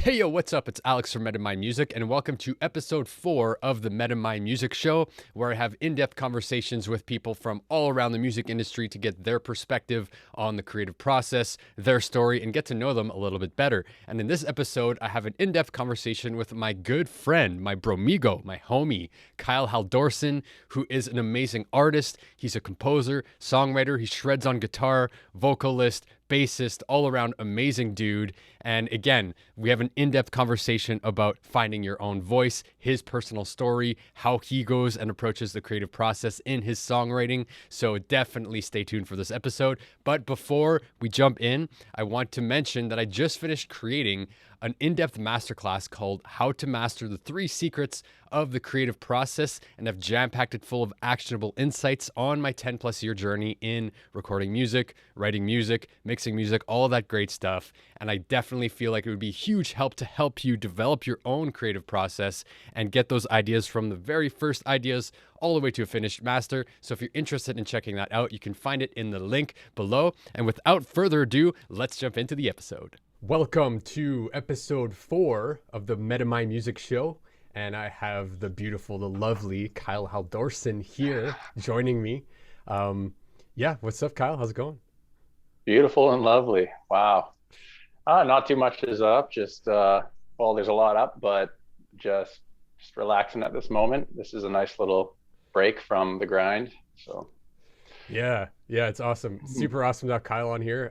Hey yo, what's up? It's Alex from Meta My Music, and welcome to episode 4 of the Meta My Music Show, where I have in-depth conversations with people from all around the music industry to get their perspective on the creative process, their story, and get to know them a little bit better. And in this episode, I have an in-depth conversation with my good friend, my bromigo, my homie, Kyle Halldorson, who is an amazing artist. He's a composer, songwriter, he shreds on guitar, vocalist, bassist, all around amazing dude. And again, we have an in-depth conversation about finding your own voice, his personal story, how he goes and approaches the creative process in his songwriting. So definitely stay tuned for this episode. But before we jump in, I want to mention that I just finished creating an in-depth masterclass called How to Master the 3 Secrets of the Creative Process, and I've jam-packed it full of actionable insights on my 10+ year journey in recording music, writing music, mixing music, all of that great stuff. And I definitely feel like it would be a huge help to help you develop your own creative process and get those ideas from the very first ideas all the way to a finished master. So if you're interested in checking that out, you can find it in the link below. And without further ado, let's jump into the episode. Welcome to episode 4 of the Meta My Music Show. And I have the beautiful, the lovely Kyle Halldorson here joining me. What's up, Kyle? How's it going? Beautiful and lovely. Wow. Not too much is up. Just there's a lot up, but just relaxing at this moment. This is a nice little break from the grind. So yeah, it's awesome. Super awesome to have Kyle on here.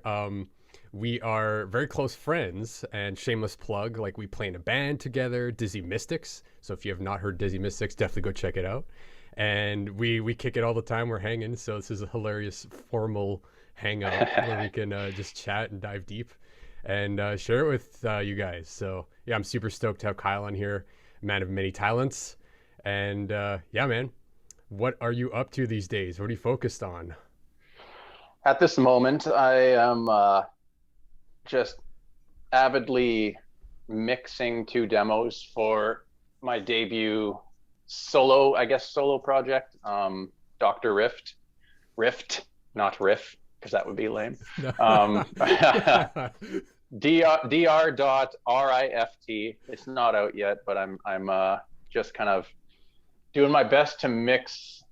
We are very close friends, and shameless plug, like we play in a band together, Dizzy Mystics. So if you have not heard Dizzy Mystics, definitely go check it out. And we kick it all the time. We're hanging. So this is a hilarious formal hangout where we can just chat and dive deep and share it with you guys. So yeah, I'm super stoked to have Kyle on here, man of many talents. And man, what are you up to these days? What are you focused on? At this moment, I am just avidly mixing 2 demos for my debut solo project, Dr. Rift, not Riff, because that would be lame. Dr.Rift. It's not out yet, but I'm just kind of doing my best to mix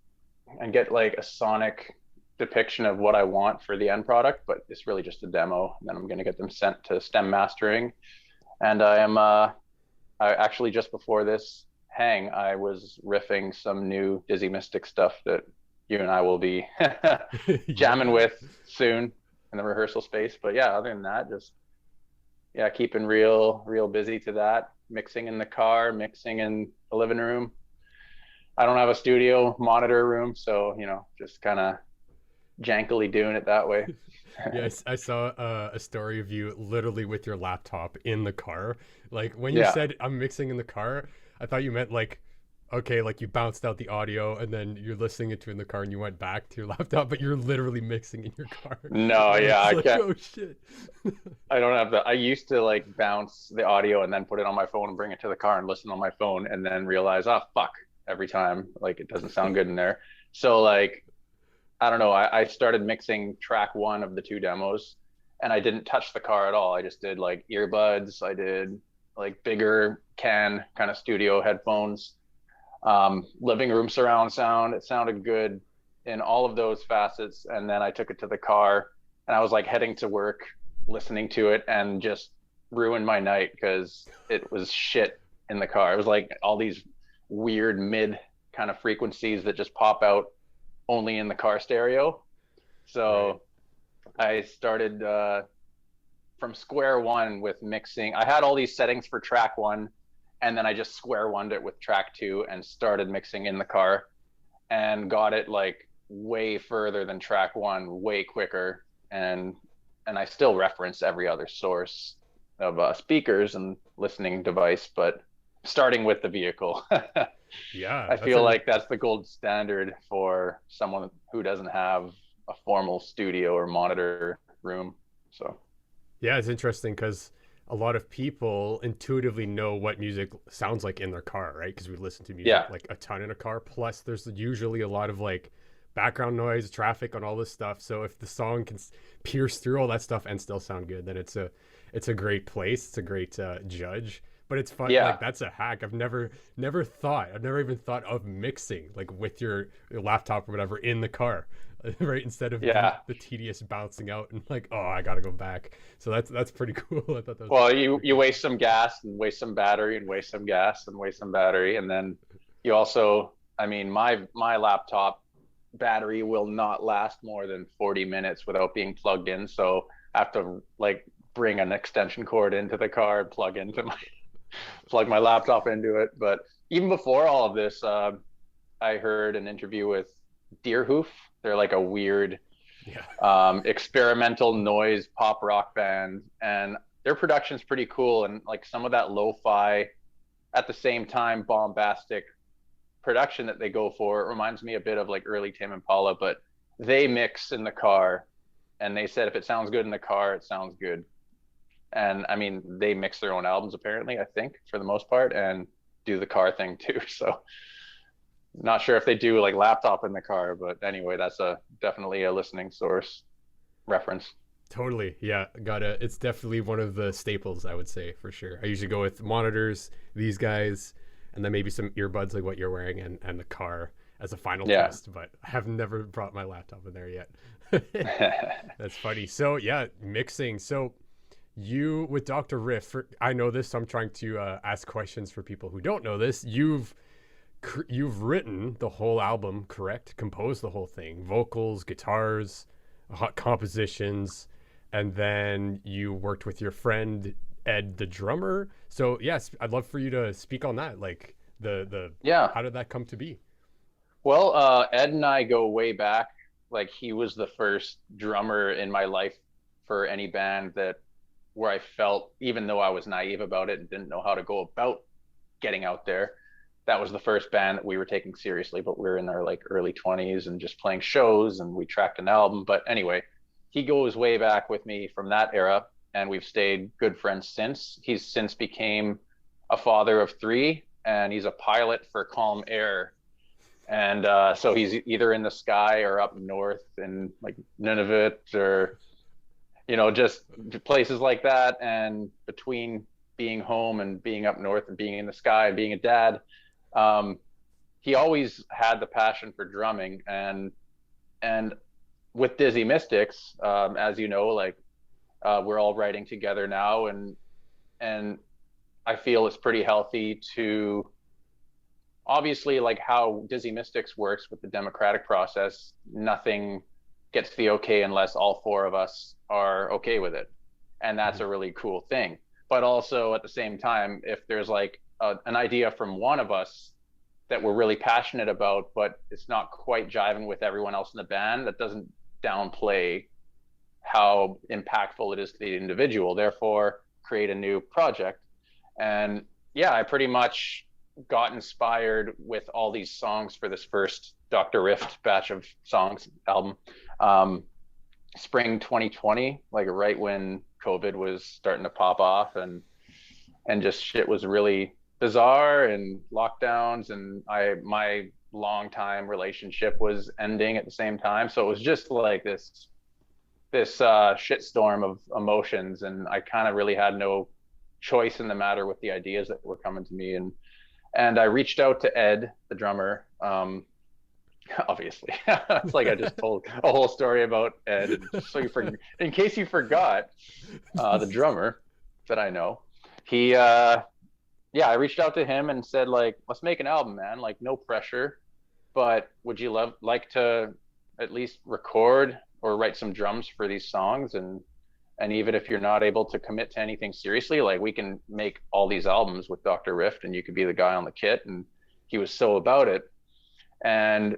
and get like a sonic depiction of what I want for the end product, but it's really just a demo. And then I'm going to get them sent to STEM mastering. And I actually, just before this hang, I was riffing some new Dizzy Mystic stuff that you and I will be jamming with soon in the rehearsal space. But yeah, other than that, just keeping real busy to that, mixing in the car, mixing in the living room. I don't have a studio monitor room, so just kind of jankily doing it that way. Yes, I saw a story of you literally with your laptop in the car. Like when you said I'm mixing in the car, I thought you meant like, okay, like you bounced out the audio and then you're listening to it in the car and you went back to your laptop, but you're literally mixing in your car. No, yeah, I can't. Oh shit. I don't have that. I used to like bounce the audio and then put it on my phone and bring it to the car and listen on my phone and then realize, fuck, every time, like it doesn't sound good in there. So like, I don't know, I started mixing track 1 of the 2 demos and I didn't touch the car at all. I just did like earbuds. I did like bigger can kind of studio headphones, living room surround sound. It sounded good in all of those facets. And then I took it to the car and I was like heading to work, listening to it, and just ruined my night because it was shit in the car. It was like all these weird mid kind of frequencies that just pop out only in the car stereo. So I started from square one with mixing. I had all these settings for track 1, and then I just square one it with track 2 and started mixing in the car and got it like way further than track 1, way quicker. And I still reference every other source of speakers and listening device, but starting with the vehicle. Yeah, I feel like that's the gold standard for someone who doesn't have a formal studio or monitor room. So yeah, it's interesting because a lot of people intuitively know what music sounds like in their car, right? Because we listen to music like a ton in a car. Plus there's usually a lot of like background noise, traffic, and all this stuff. So if the song can pierce through all that stuff and still sound good, then it's it's a great place. It's a great judge. But it's fun. Yeah. Like that's a hack. I've never thought. I've never even thought of mixing like with your laptop or whatever in the car, right? Instead of Yeah. the tedious bouncing out and like, oh, I gotta go back. So that's pretty cool. I thought that was Well, you waste some gas and waste some battery and waste some gas and waste some battery, and then you also, I mean, my laptop battery will not last more than 40 minutes without being plugged in. So I have to like bring an extension cord into the car and plug my laptop into it. But even before all of this, I heard an interview with Deerhoof. They're like a weird experimental noise pop rock band, and their production's pretty cool. And like some of that lo-fi, at the same time bombastic production that they go for, it reminds me a bit of like early Tame Impala, but they mix in the car, and they said if it sounds good in the car, it sounds good. And I mean, they mix their own albums apparently, I think, for the most part, and do the car thing too. So not sure if they do like laptop in the car, but anyway, that's definitely a listening source reference. Totally. Yeah. It's definitely one of the staples, I would say, for sure. I usually go with monitors, these guys, and then maybe some earbuds like what you're wearing, and the car as a final test. But I have never brought my laptop in there yet. That's funny. So yeah, mixing. So you with Dr. Riff, I know this, so I'm trying to ask questions for people who don't know this. You've written the whole album, correct? Composed the whole thing, vocals, guitars, compositions, and then you worked with your friend Ed, the drummer. So yes, I'd love for you to speak on that. Like how did that come to be? Well, Ed and I go way back. Like he was the first drummer in my life for any band where I felt, even though I was naive about it and didn't know how to go about getting out there, that was the first band that we were taking seriously. But we were in our like early 20s and just playing shows, and we tracked an album. But anyway, he goes way back with me from that era, and we've stayed good friends since. He's since became a father of 3, and he's a pilot for Calm Air. And so he's either in the sky or up north in like Nunavut, or just places like that. And between being home and being up north and being in the sky and being a dad, he always had the passion for drumming. And with Dizzy Mystics, as you know, like we're all writing together now, and I feel it's pretty healthy to, obviously, like how Dizzy Mystics works with the democratic process, nothing gets the okay unless all 4 of us are okay with it. And that's a really cool thing. But also at the same time, if there's like an idea from one of us that we're really passionate about, but it's not quite jiving with everyone else in the band, that doesn't downplay how impactful it is to the individual. Therefore, create a new project. And yeah, I pretty much got inspired with all these songs for this first Dr. Riff batch of songs album, spring 2020, like right when COVID was starting to pop off, and just shit was really bizarre, and lockdowns, and my long time relationship was ending at the same time. So it was just like this shitstorm of emotions, and I kind of really had no choice in the matter with the ideas that were coming to me. And I reached out to Ed, the drummer. Obviously, it's like I just told a whole story about Ed. So in case you forgot, the drummer that I know, I reached out to him and said, like, let's make an album, man. Like, no pressure, but would you like to at least record or write some drums for these songs? And even if you're not able to commit to anything seriously, like, we can make all these albums with Dr. Riff, and you could be the guy on the kit. And he was so about it. And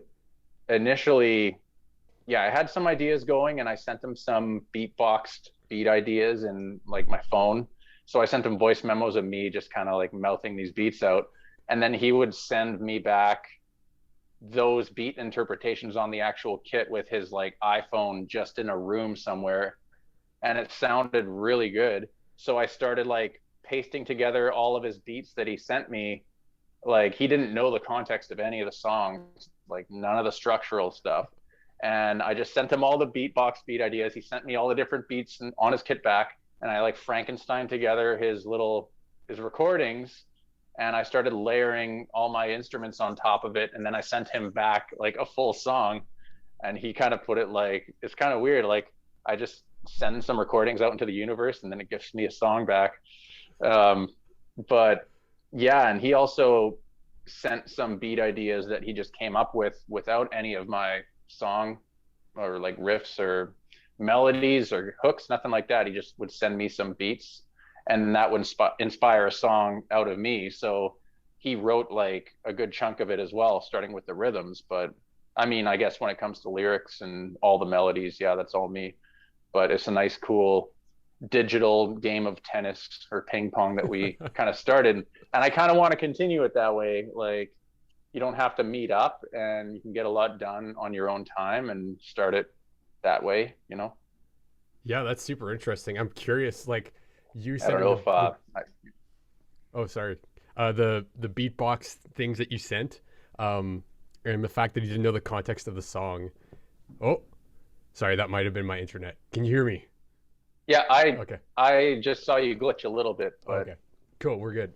initially, I had some ideas going, and I sent him some beatboxed beat ideas in like my phone. So I sent him voice memos of me just kind of like mouthing these beats out. And then he would send me back those beat interpretations on the actual kit with his like iPhone just in a room somewhere. And it sounded really good. So I started like pasting together all of his beats that he sent me. Like, he didn't know the context of any of the songs, like none of the structural stuff. And I just sent him all the beatbox beat ideas. He sent me all the different beats on his kit back. and I like Frankenstein together his recordings, and I started layering all my instruments on top of it, and then I sent him back like a full song, and he kind of put it like, it's kind of weird, like I just send some recordings out into the universe and then it gives me a song back. But yeah, and he also sent some beat ideas that he just came up with without any of my song or like riffs or melodies or hooks, nothing like that. He just would send me some beats, and that would inspire a song out of me. So he wrote like a good chunk of it as well, starting with the rhythms. But I mean, I guess when it comes to lyrics and all the melodies, yeah, that's all me. But it's a nice, cool digital game of tennis or ping pong that we kind of started. And I kind of want to continue it that way. Like, you don't have to meet up, and you can get a lot done on your own time and start it that way, you know? Yeah, that's super interesting. I'm curious, like you I don't know if oh, sorry. The beatbox things that you sent, and the fact that you didn't know the context of the song. Oh, sorry, that might have been my internet. Can you hear me? Yeah, Okay. I just saw you glitch a little bit, but Okay. Cool, we're good.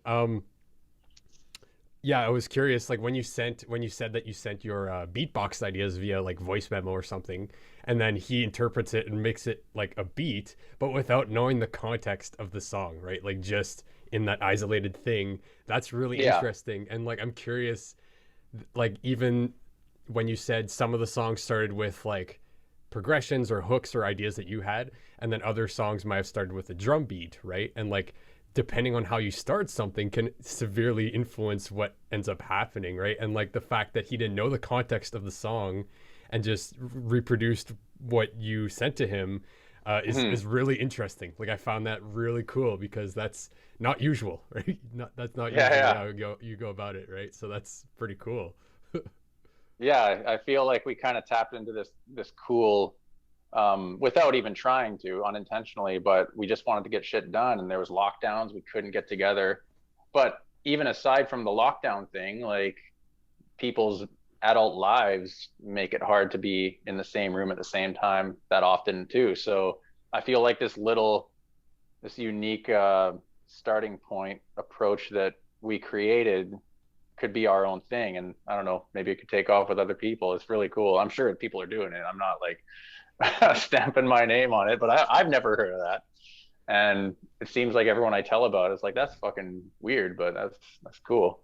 Yeah, I was curious, like when you said that you sent your beatbox ideas via like voice memo or something, and then he interprets it and makes it like a beat, but without knowing the context of the song, right? Like just in that isolated thing. That's really yeah. interesting. And like I'm curious, like even when you said some of the songs started with like progressions or hooks or ideas that you had, and then other songs might have started with a drum beat, right? And like depending on how you start something can severely influence what ends up happening, right? And like the fact that he didn't know the context of the song and just reproduced what you sent to him is really interesting. Like I found that really cool because that's not usual, right? That's not usually how you go about it, right? So that's pretty cool. Yeah, I feel like we kind of tapped into this cool, without even trying to, unintentionally, but we just wanted to get shit done, and there was lockdowns, we couldn't get together. But even aside from the lockdown thing, like people's adult lives make it hard to be in the same room at the same time that often too. So I feel like this unique starting point approach that we created could be our own thing. And I don't know, maybe it could take off with other people. It's really cool. I'm sure people are doing it. I'm not like stamping my name on it, but I've never heard of that. And it seems like everyone I tell about is like, that's fucking weird, but that's cool.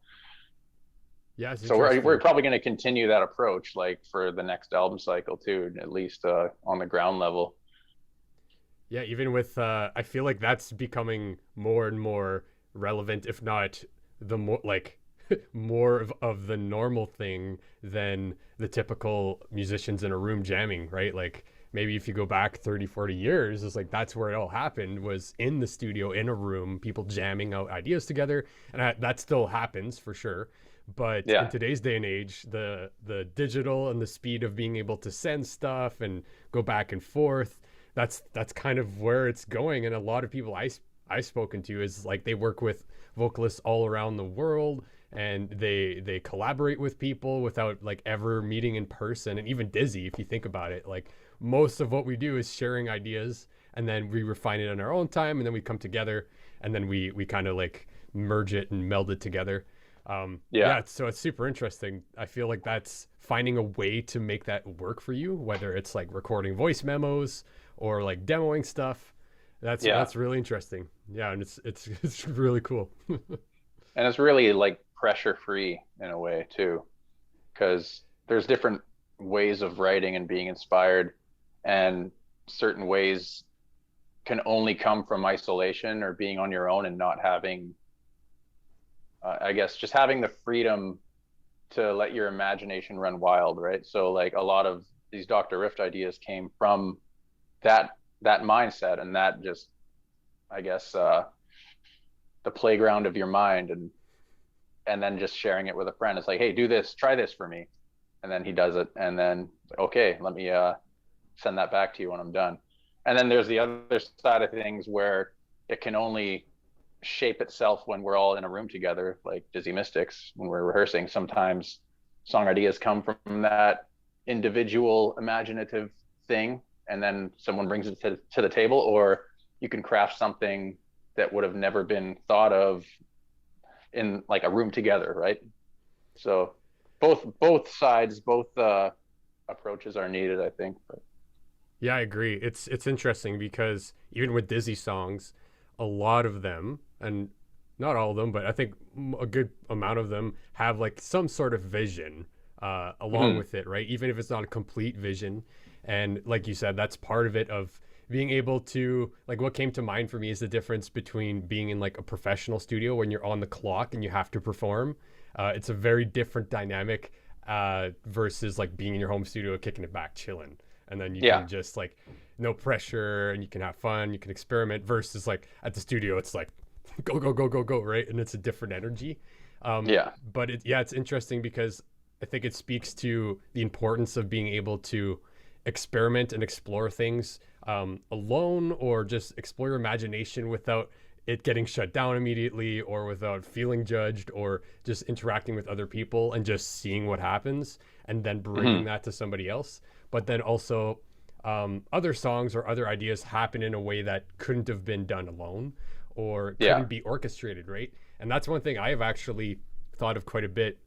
Yeah. So we're probably going to continue that approach, like for the next album cycle too, at least on the ground level. Yeah. Even with, I feel like that's becoming more and more relevant, if not the more like more of the normal thing than the typical musicians in a room jamming, right? Like maybe if you go back 30, 40 years, it's like that's where it all happened, was in the studio, in a room, people jamming out ideas together. And that still happens for sure. But in today's day and age, the digital and the speed of being able to send stuff and go back and forth, that's kind of where it's going. And a lot of people I've spoken to is like they work with vocalists all around the world, and they collaborate with people without like ever meeting in person. And even Dizzy, if you think about it, like most of what we do is sharing ideas, and then we refine it on our own time, and then we come together, and then we kind of like merge it and meld it together. So it's super interesting. I feel like that's finding a way to make that work for you, whether it's like recording voice memos or like demoing stuff. That's really interesting. Yeah, and it's really cool. And it's really like pressure free in a way too, because there's different ways of writing and being inspired, and certain ways can only come from isolation or being on your own and not having I guess just having the freedom to let your imagination run wild, right? So like a lot of these Dr. Rift ideas came from that mindset, and that just, I guess, the playground of your mind, and then just sharing it with a friend. It's like, hey, do this, try this for me. And then he does it, and then, okay, let me send that back to you when I'm done. And then there's the other side of things where it can only shape itself when we're all in a room together, like Dizzy Mystics, when we're rehearsing. Sometimes song ideas come from that individual imaginative thing, and then someone brings it to the table, or you can craft something that would have never been thought of in like a room together, right? So both sides, both approaches are needed, I think. But Yeah, I agree. It's interesting because even with Dizzy songs, a lot of them, and not all of them, but I think a good amount of them have like some sort of vision along with it, right? Even if it's not a complete vision. And like you said, that's part of it, of being able to, like, what came to mind for me is the difference between being in like a professional studio when you're on the clock and you have to perform. It's a very different dynamic versus like being in your home studio, kicking it back, chilling. And then you can just like, no pressure, and you can have fun, you can experiment, versus like at the studio, it's like go, go, go, go, go, right? And it's a different energy. But it's interesting because I think it speaks to the importance of being able to experiment and explore things alone, or just explore your imagination without it getting shut down immediately, or without feeling judged, or just interacting with other people and just seeing what happens and then bringing that to somebody else. But then also other songs or other ideas happen in a way that couldn't have been done alone, or couldn't be orchestrated, right? And that's one thing I have actually thought of quite a bit,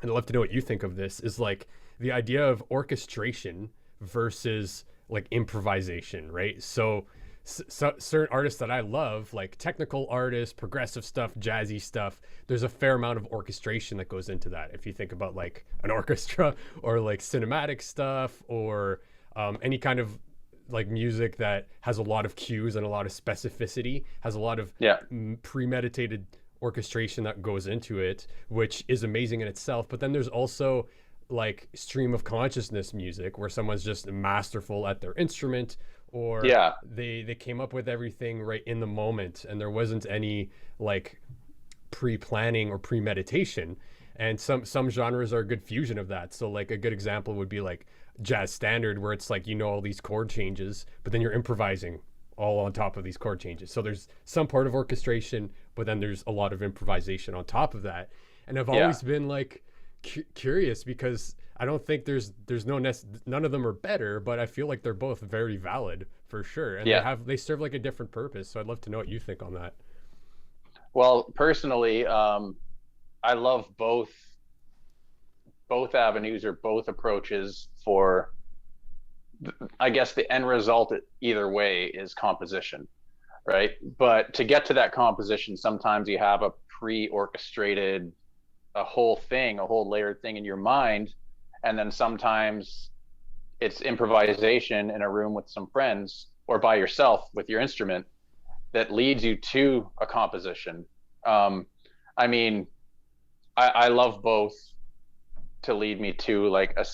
and I'd love to know what you think of this, is like the idea of orchestration versus like improvisation, right? So certain artists that I love, like technical artists, progressive stuff, jazzy stuff, there's a fair amount of orchestration that goes into that. If you think about like an orchestra or like cinematic stuff, or any kind of like music that has a lot of cues and a lot of specificity, has a lot of premeditated orchestration that goes into it, which is amazing in itself. But then there's also like stream of consciousness music where someone's just masterful at their instrument, or they came up with everything right in the moment, and there wasn't any like pre-planning or premeditation. And some genres are a good fusion of that. So like a good example would be like jazz standard, where it's like, you know, all these chord changes, but then you're improvising all on top of these chord changes. So there's some part of orchestration, but then there's a lot of improvisation on top of that. And I've always been like curious, because I don't think there's none of them are better, but I feel like they're both very valid for sure, and they serve like a different purpose. So I'd love to know what you think on that. Well, personally, I love both avenues or both approaches for, I guess the end result either way is composition, right? But to get to that composition, sometimes you have a pre-orchestrated, a whole layered thing in your mind, and then sometimes it's improvisation in a room with some friends or by yourself with your instrument that leads you to a composition. I mean, I love both to lead me to like a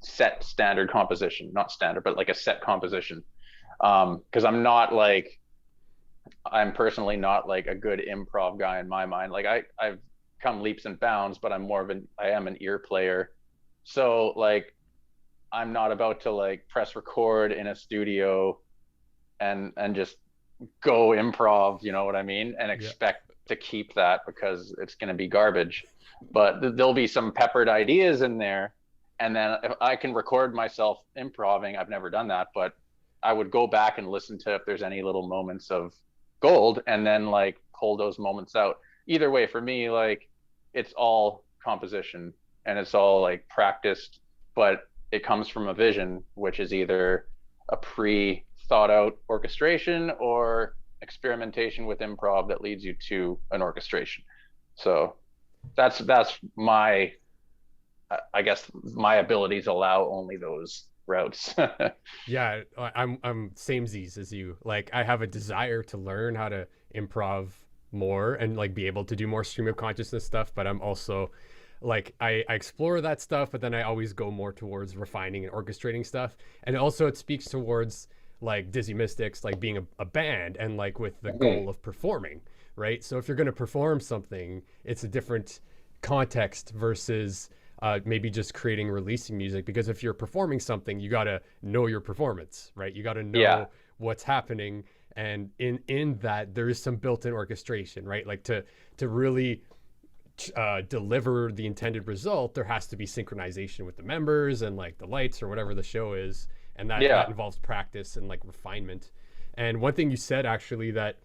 set standard composition, not standard, but like a set composition. Because I'm personally not like a good improv guy in my mind. Like I've come leaps and bounds, but I am an ear player. So like, I'm not about to like press record in a studio and just go improv, you know what I mean? And expect to keep that, because it's going to be garbage. But there'll be some peppered ideas in there. And then if I can record myself improving, I've never done that, but I would go back and listen to if there's any little moments of gold, and then like pull those moments out. Either way, for me, like it's all composition and it's all like practiced, but it comes from a vision, which is either a pre-thought out orchestration or experimentation with improv that leads you to an orchestration. So that's my, I guess my abilities allow only those routes. Yeah, I'm samesies as you. Like I have a desire to learn how to improv more and like be able to do more stream of consciousness stuff, but I'm also like I explore that stuff, but then I always go more towards refining and orchestrating stuff. And also it speaks towards like Dizzy Mystics, like being a band, and like with the goal of performing, right? So if you're going to perform something, it's a different context versus maybe just creating, releasing music. Because if you're performing something, you got to know your performance, right? You got to know what's happening. And in that, there is some built-in orchestration, right? Like to really deliver the intended result, there has to be synchronization with the members and like the lights or whatever the show is. And that involves practice and like refinement. And one thing you said actually that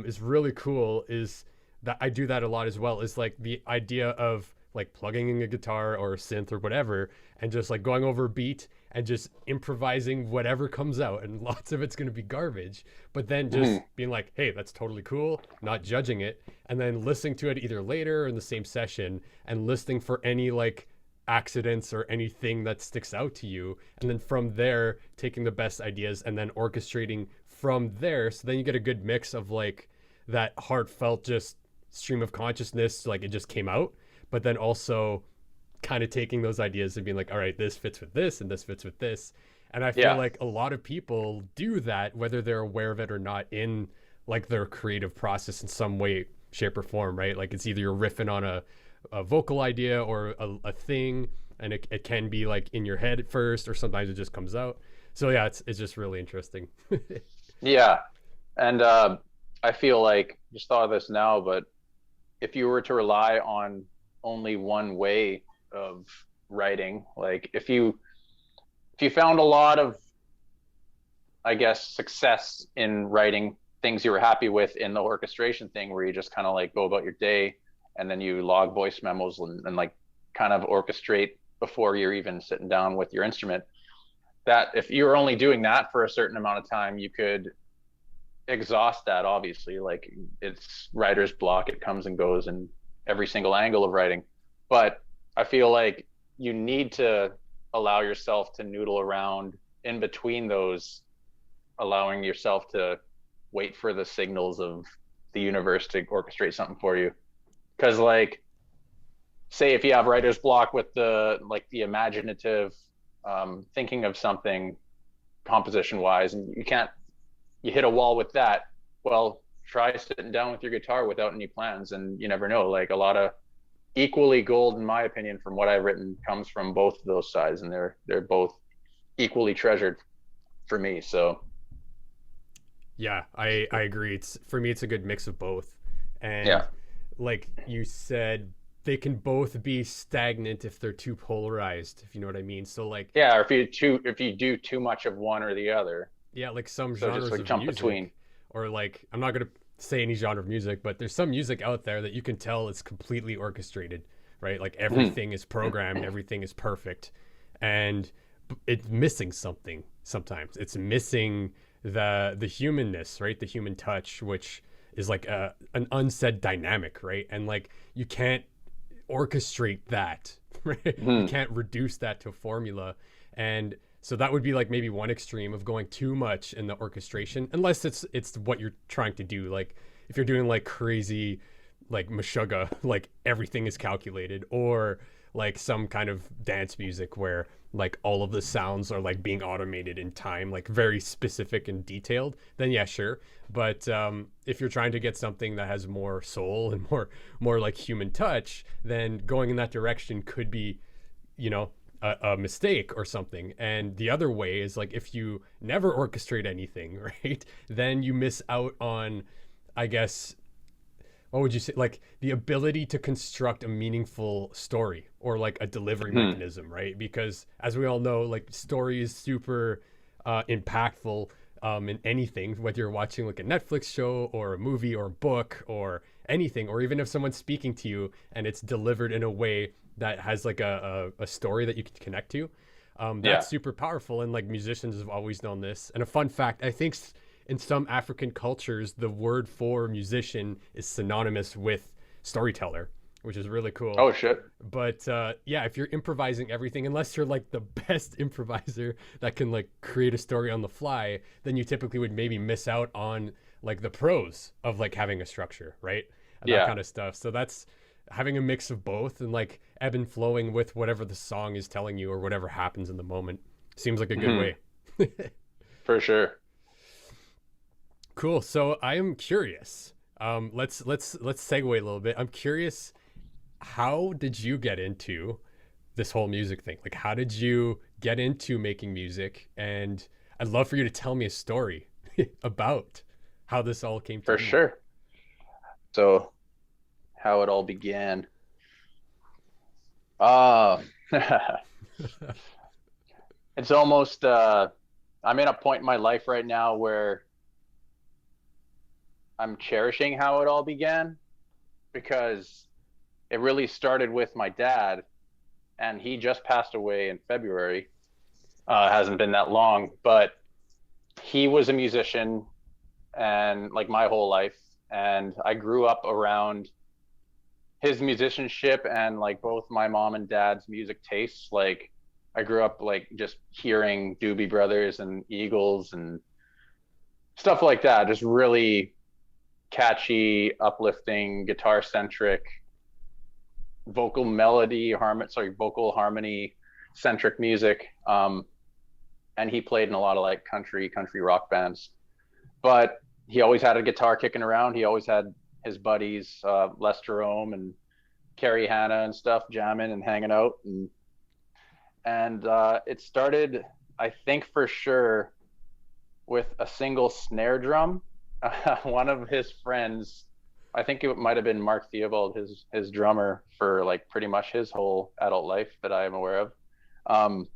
is really cool is that I do that a lot as well, is like the idea of like plugging in a guitar or a synth or whatever and just like going over a beat and just improvising whatever comes out, and lots of it's going to be garbage, but then just being like, hey, that's totally cool, not judging it, and then listening to it either later or in the same session and listening for any like accidents or anything that sticks out to you, and then from there taking the best ideas and then orchestrating from there, so then you get a good mix of like that heartfelt just stream of consciousness, like it just came out, but then also kind of taking those ideas and being like, all right, this fits with this and this fits with this. And I feel like a lot of people do that, whether they're aware of it or not, in like their creative process in some way, shape, or form, right? Like it's either you're riffing on a vocal idea or a thing, and it can be like in your head at first, or sometimes it just comes out. So yeah, it's just really interesting. Yeah. And I feel like, just thought of this now, but if you were to rely on only one way of writing, like if you found a lot of, I guess, success in writing things you were happy with in the orchestration thing, where you just kind of like go about your day and then you log voice memos and like kind of orchestrate before you're even sitting down with your instrument, that if you're only doing that for a certain amount of time, you could exhaust that. Obviously, like, it's writer's block, it comes and goes in every single angle of writing. But I feel like you need to allow yourself to noodle around in between those, allowing yourself to wait for the signals of the universe to orchestrate something for you. Because like, say if you have writer's block with the imaginative thinking of something composition wise, and you hit a wall with that, well, try sitting down with your guitar without any plans, and you never know. Like, a lot of equally gold, in my opinion, from what I've written, comes from both of those sides, and they're both equally treasured for me. So yeah, I agree. It's, for me, it's a good mix of both. And yeah, like you said, they can both be stagnant if they're too polarized, if you know what I mean. So like, yeah, or if you do too much of one or the other. yeah, like some So genres just like of jump music, between. or like, I'm not gonna say any genre of music, but there's some music out there that you can tell it's completely orchestrated, right? Like everything is programmed, everything is perfect, and it's missing something. Sometimes it's missing the humanness, right? The human touch, which is like an unsaid dynamic, right? And like, you can't orchestrate that, right? You can't reduce that to a formula. And so that would be like maybe one extreme of going too much in the orchestration, unless it's what you're trying to do. Like if you're doing like crazy, like Meshuggah, like everything is calculated, or like some kind of dance music where like all of the sounds are like being automated in time, like very specific and detailed, then yeah, sure. But if you're trying to get something that has more soul and more like human touch, then going in that direction could be, you know, a mistake or something. And the other way is like, if you never orchestrate anything, right, then you miss out on, I guess, what would you say, like the ability to construct a meaningful story or like a delivery mechanism, right? Because as we all know, like story is super impactful in anything, whether you're watching like a Netflix show or a movie or a book or anything, or even if someone's speaking to you and it's delivered in a way that has like a story that you can connect to. That's super powerful. And like musicians have always known this. And a fun fact, I think in some African cultures, the word for musician is synonymous with storyteller, which is really cool. Oh shit. But yeah, if you're improvising everything, unless you're like the best improviser that can like create a story on the fly, then you typically would maybe miss out on like the pros of like having a structure, right? And that kind of stuff. So that's having a mix of both, and like ebb and flowing with whatever the song is telling you or whatever happens in the moment seems like a good way. For sure. Cool. So I am curious. Let's segue a little bit. I'm curious, how did you get into this whole music thing? Like, how did you get into making music? And I'd love for you to tell me a story about how this all came to For be. sure. So how it all began. It's almost I'm in a point in my life right now where I'm cherishing how it all began, because it really started with my dad, and he just passed away in February. Hasn't been that long, but he was a musician and like my whole life. And I grew up around his musicianship and like both my mom and dad's music tastes. Like I grew up like just hearing Doobie Brothers and Eagles and stuff like that. Just really catchy, uplifting, guitar centric, vocal harmony centric music. And he played in a lot of like country rock bands, but he always had a guitar kicking around. He always had his buddies, Les Jerome and Carrie Hanna and stuff, jamming and hanging out. And it started, I think for sure, with a single snare drum. One of his friends, I think it might have been Mark Theobald, his drummer for like pretty much his whole adult life that I am aware of.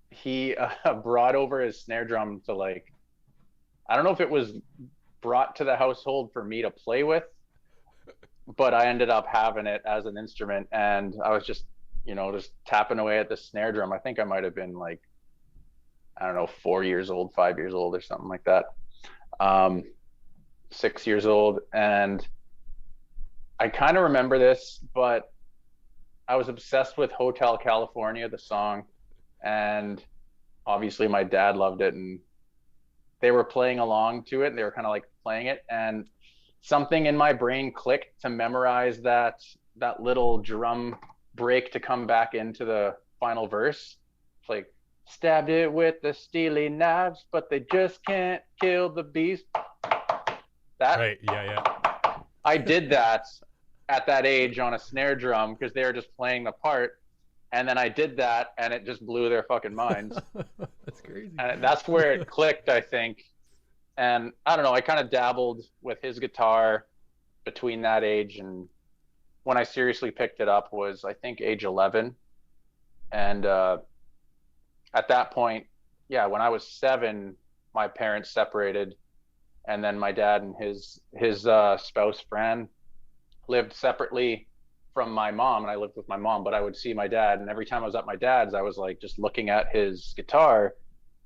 He brought over his snare drum to like, I don't know if it was brought to the household for me to play with, but I ended up having it as an instrument, and I was just tapping away at the snare drum. I think I might have been like, I don't know, 4 years old, 5 years old or something like that. 6 years old. And I kind of remember this, but I was obsessed with Hotel California, the song. And obviously my dad loved it, and they were playing along to it. They were kind of like playing it, and something in my brain clicked to memorize that little drum break to come back into the final verse. It's like, stabbed it with the steely knives, but they just can't kill the beast. That right, yeah. I did that at that age on a snare drum because they were just playing the part. And then I did that, and it just blew their fucking minds. That's crazy. And that's where it clicked, I think. And I don't know, I kind of dabbled with his guitar between that age, and when I seriously picked it up was, I think, age 11. And at that point, yeah, when I was 7, my parents separated, and then my dad and his spouse, Fran, lived separately from my mom, and I lived with my mom, but I would see my dad, and every time I was at my dad's, I was like just looking at his guitar,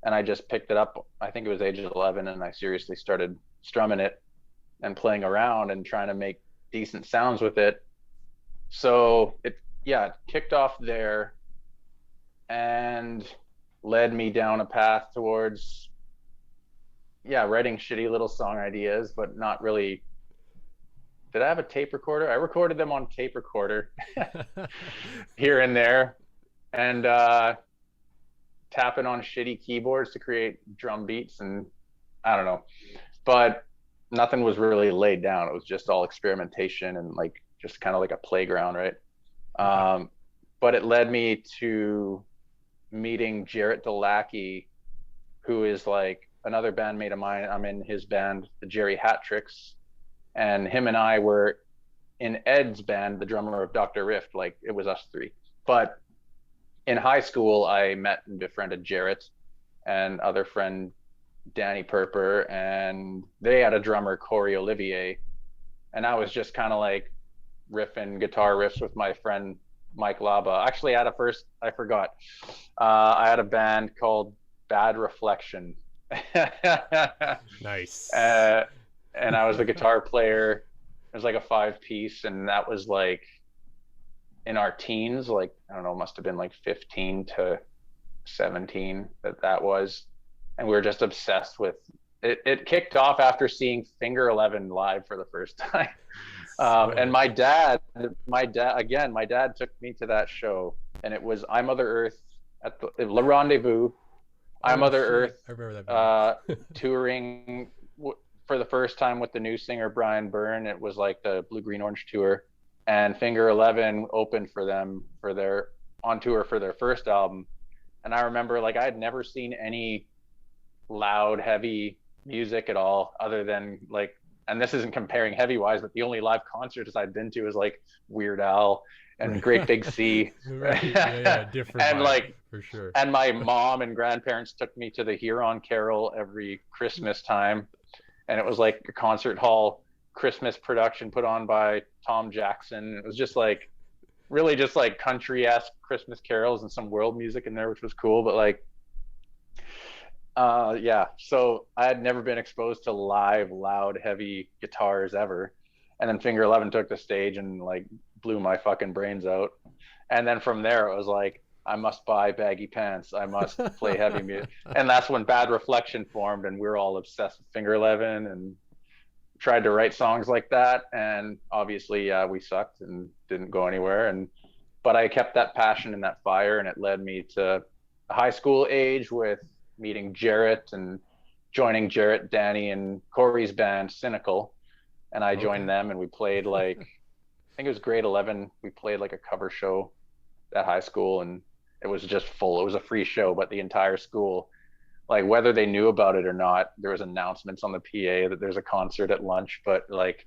and I just picked it up. I think it was age 11, and I seriously started strumming it and playing around and trying to make decent sounds with it. So it kicked off there and led me down a path towards writing shitty little song ideas, but not really. Did I have a tape recorder? I recorded them on tape recorder here and there, and tapping on shitty keyboards to create drum beats, and I don't know, but nothing was really laid down. It was just all experimentation and like just kind of like a playground, right? But it led me to meeting Jarrett Delackey, who is like another bandmate of mine. I'm in his band, the Gerry Hatricks. And him and I were in Ed's band, the drummer of Dr. Riff. Like it was us three. But in high school, I met and befriended Jarrett and other friend Danny Perper, and they had a drummer, Corey Olivier. And I was just kind of like riffing guitar riffs with my friend Mike Laba. Actually, I had a band called Bad Reflection. Nice. And I was the guitar player. It was like a 5-piece, and that was like in our teens, like, I don't know, must have been like 15 to 17 that was. And we were just obsessed with it. It kicked off after seeing Finger 11 live for the first time. And my dad took me to that show, and it was I Mother Earth at the Le Rendezvous. I Mother Earth, I remember that touring for the first time with the new singer Brian Byrne. It was like the Blue Green Orange tour, and Finger 11 opened for them on tour for their first album. And I remember like I had never seen any loud, heavy music at all, other than like, and this isn't comparing heavy wise, but the only live concerts I'd been to was like Weird Al and Great Big Sea. Right. Yeah, different. And vibe, like for sure. And my mom and grandparents took me to the Huron Carol every Christmas time. and it was like a concert hall Christmas production put on by Tom Jackson. It was just like really just like country-esque Christmas carols and some world music in there, which was cool. But like, yeah, so I had never been exposed to live, loud, heavy guitars ever. And then Finger 11 took the stage and like blew my fucking brains out. And then from there, it was like, I must buy baggy pants. I must play heavy music. And that's when Bad Reflection formed, and we were all obsessed with Finger 11 and tried to write songs like that. And obviously, we sucked and didn't go anywhere. But I kept that passion and that fire, and it led me to high school age with meeting Jarrett and joining Jarrett, Danny, and Corey's band, Cynical. And I joined them, and we played like, I think it was grade 11. We played like a cover show at high school, and it was just full. It was a free show, but the entire school, like whether they knew about it or not, there was announcements on the PA that there's a concert at lunch. But like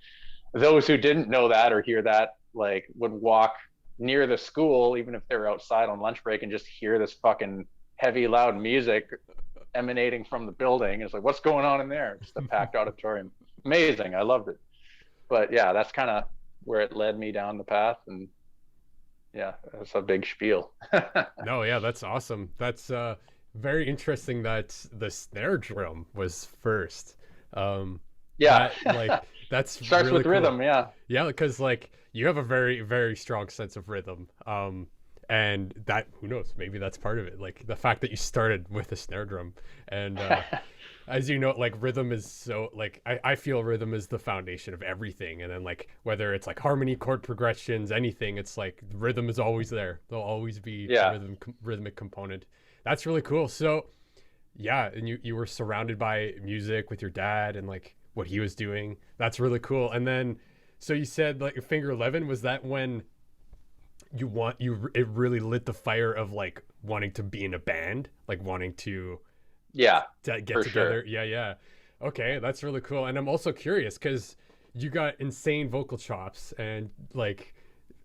those who didn't know that or hear that, like would walk near the school, even if they were outside on lunch break, and just hear this fucking heavy, loud music emanating from the building. It's like, what's going on in there? Just a packed auditorium. Amazing. I loved it. But yeah, that's kind of where it led me down the path. And yeah, that's a big spiel. No, yeah, that's awesome. That's very interesting that the snare drum was first. Yeah, like that's starts really with cool. rhythm. Yeah, because like you have a very, very strong sense of rhythm. And that, who knows, maybe that's part of it. Like the fact that you started with a snare drum, and as you know, like rhythm is so like I feel rhythm is the foundation of everything. And then like whether it's like harmony, chord progressions, anything, it's like rhythm is always there. There'll always be a rhythmic component. That's really cool. So yeah, and you were surrounded by music with your dad and like what he was doing. That's really cool. And then so you said like Finger 11, was that when it really lit the fire of like wanting to be in a band, like wanting to get together? Sure. Yeah. Okay, that's really cool. And I'm also curious because you got insane vocal chops, and like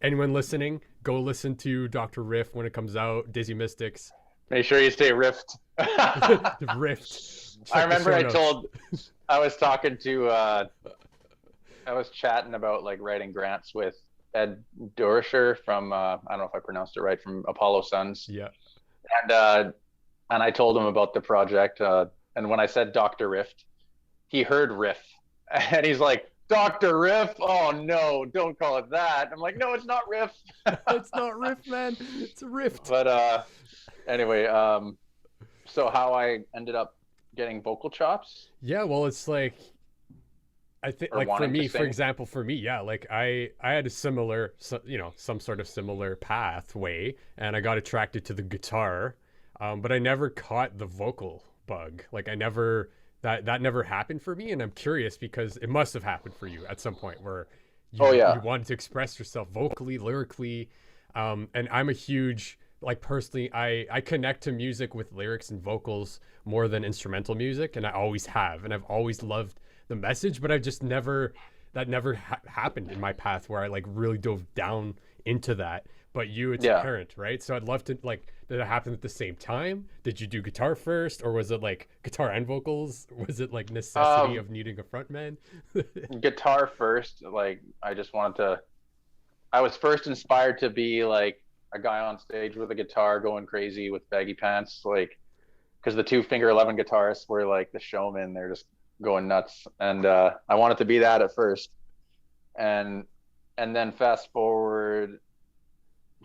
anyone listening, go listen to Dr. Riff when it comes out, Dizzy Mystics. Make sure you stay riffed. Riffed. I remember I was talking to I was chatting about like writing grants with Ed Dorisher from I don't know if I pronounced it right, from Apollo Sons. Yeah. And I told him about the project, and when I said Dr. Riff, he heard Riff, and he's like, Dr. Riff? Oh no, don't call it that. I'm like, no, it's not Riff. It's not Riff, man. It's a Rift. But anyway, so how I ended up getting vocal chops? Yeah, well, it's like I think like for me, for example, yeah, like I had a similar, some sort of similar pathway, and I got attracted to the guitar, but I never caught the vocal bug. Like I never, that never happened for me, and I'm curious because it must have happened for you at some point where you wanted to express yourself vocally, lyrically, and I'm a huge, like personally, I connect to music with lyrics and vocals more than instrumental music, and I always have, and I've always loved the message, but I've just never happened in my path where I like really dove down into that. But it's apparent, right? So I'd love to, like, did it happen at the same time? Did you do guitar first, or was it like guitar and vocals? Was it like necessity of needing a frontman? Guitar first. Like I was first inspired to be like a guy on stage with a guitar going crazy with baggy pants, like because the two Finger 11 guitarists were like the showmen. They're just going nuts, and I wanted to be that at first, and then fast forward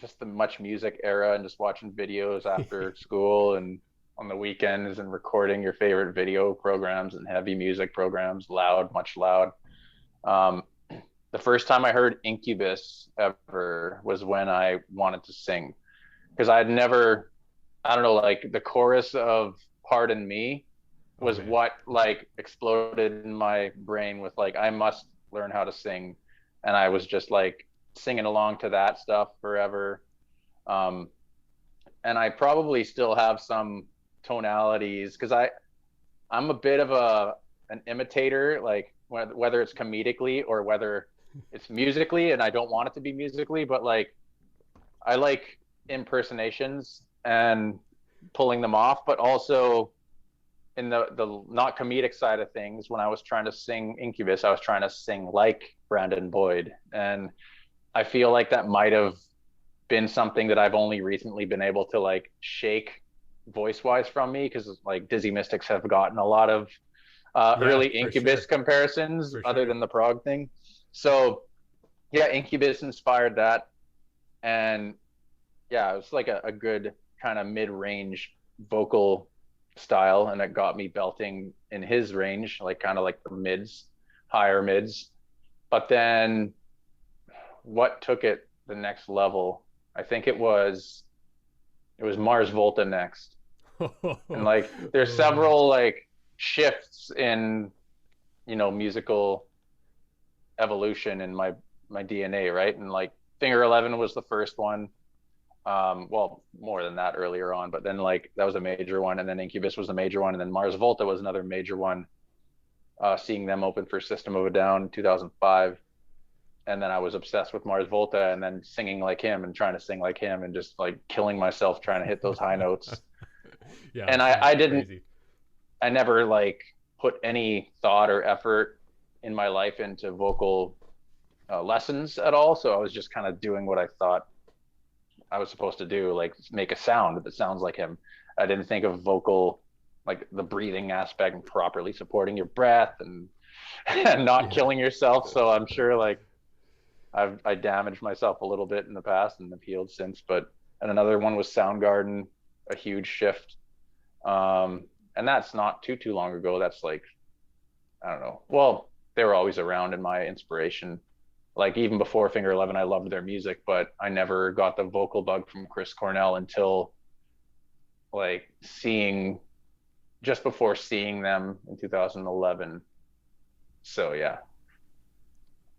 just the Much Music era and just watching videos after school and on the weekends and recording your favorite video programs and heavy music programs, much loud. The first time I heard Incubus ever was when I wanted to sing, because I don't know, like the chorus of Pardon Me was what like exploded in my brain with like, I must learn how to sing. And I was just like singing along to that stuff forever. And I probably still have some tonalities because I'm a bit of an imitator, like whether it's comedically or whether it's musically, and I don't want it to be musically, but like I like impersonations and pulling them off, but also in the not comedic side of things, when I was trying to sing Incubus, I was trying to sing like Brandon Boyd. And I feel like that might have been something that I've only recently been able to like shake voice wise from me, because like Dizzy Mystics have gotten a lot of early Incubus comparisons other than the prog thing. So yeah, Incubus inspired that. And yeah, it was like a good kind of mid-range vocal style, and it got me belting in his range, like kind of like the mids, higher mids. But then what took it the next level, I think it was Mars Volta next. And like there's several like shifts in, you know, musical evolution in my DNA, right? And like Finger 11 was the first one. Well, more than that earlier on, but then like that was a major one, and then Incubus was a major one, and then Mars Volta was another major one. Seeing them open for System of a Down in 2005, and then I was obsessed with Mars Volta, and then singing like him and trying to sing like him, and just like killing myself trying to hit those high notes. Yeah, and I didn't, crazy. I never like put any thought or effort in my life into vocal lessons at all. So I was just kind of doing what I thought I was supposed to do, like make a sound that sounds like him. I didn't think of vocal, like the breathing aspect and properly supporting your breath and not killing yourself. So I'm sure like I damaged myself a little bit in the past and have healed since. And another one was Soundgarden, a huge shift. And that's not too long ago. That's like, I don't know. Well, they were always around in my inspiration. Like even before Finger 11, I loved their music, but I never got the vocal bug from Chris Cornell until like just before seeing them in 2011. So yeah,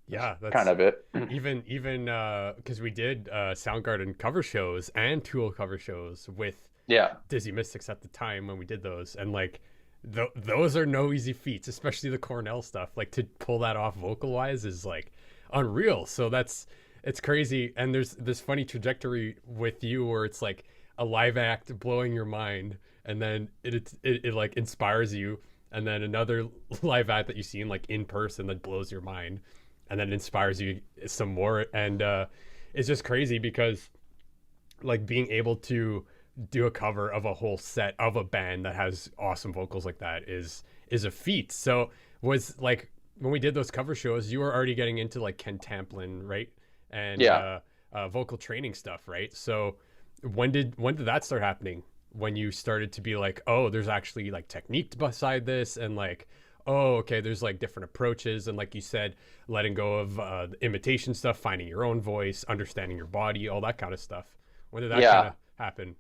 that's kind of it. even because we did Soundgarden cover shows and Tool cover shows with Dizzy Mystics at the time when we did those, and like those are no easy feats, especially the Cornell stuff. Like to pull that off vocal wise is like unreal. So it's crazy. And there's this funny trajectory with you where it's like a live act blowing your mind, and then it like inspires you, and then another live act that you see in person that blows your mind, and then inspires you some more. And it's just crazy because like being able to do a cover of a whole set of a band that has awesome vocals like that is a feat. So was like when we did those cover shows, you were already getting into like Ken Tamplin, right? And vocal training stuff, right? So when did that start happening? When you started to be like, oh, there's actually like technique beside this, and like, oh, okay, there's like different approaches, and like you said, letting go of the imitation stuff, finding your own voice, understanding your body, all that kind of stuff. When did that kind of happen?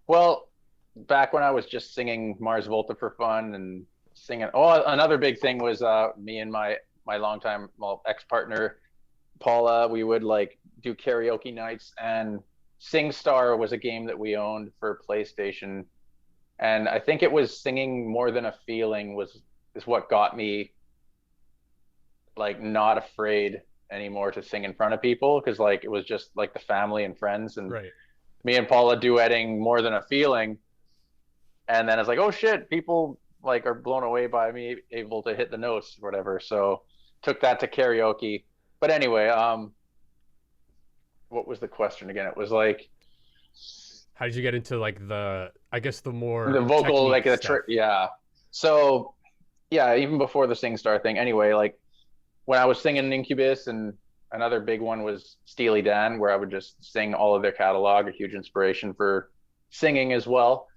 Well, back when I was just singing Mars Volta for fun and singing. Oh, another big thing was me and my longtime ex-partner Paula. We would like do karaoke nights, and SingStar was a game that we owned for PlayStation, and I think it was Singing More Than a Feeling is what got me like not afraid anymore to sing in front of people, because like it was just like the family and friends, and me and Paula duetting More Than a Feeling, and then it's like, oh shit, people like are blown away by me able to hit the notes or whatever. So took that to karaoke. But anyway, what was the question again? It was like, how did you get into like the vocal, like the So yeah, even before the SingStar thing. Anyway, like when I was singing Incubus, and another big one was Steely Dan, where I would just sing all of their catalog, a huge inspiration for singing as well.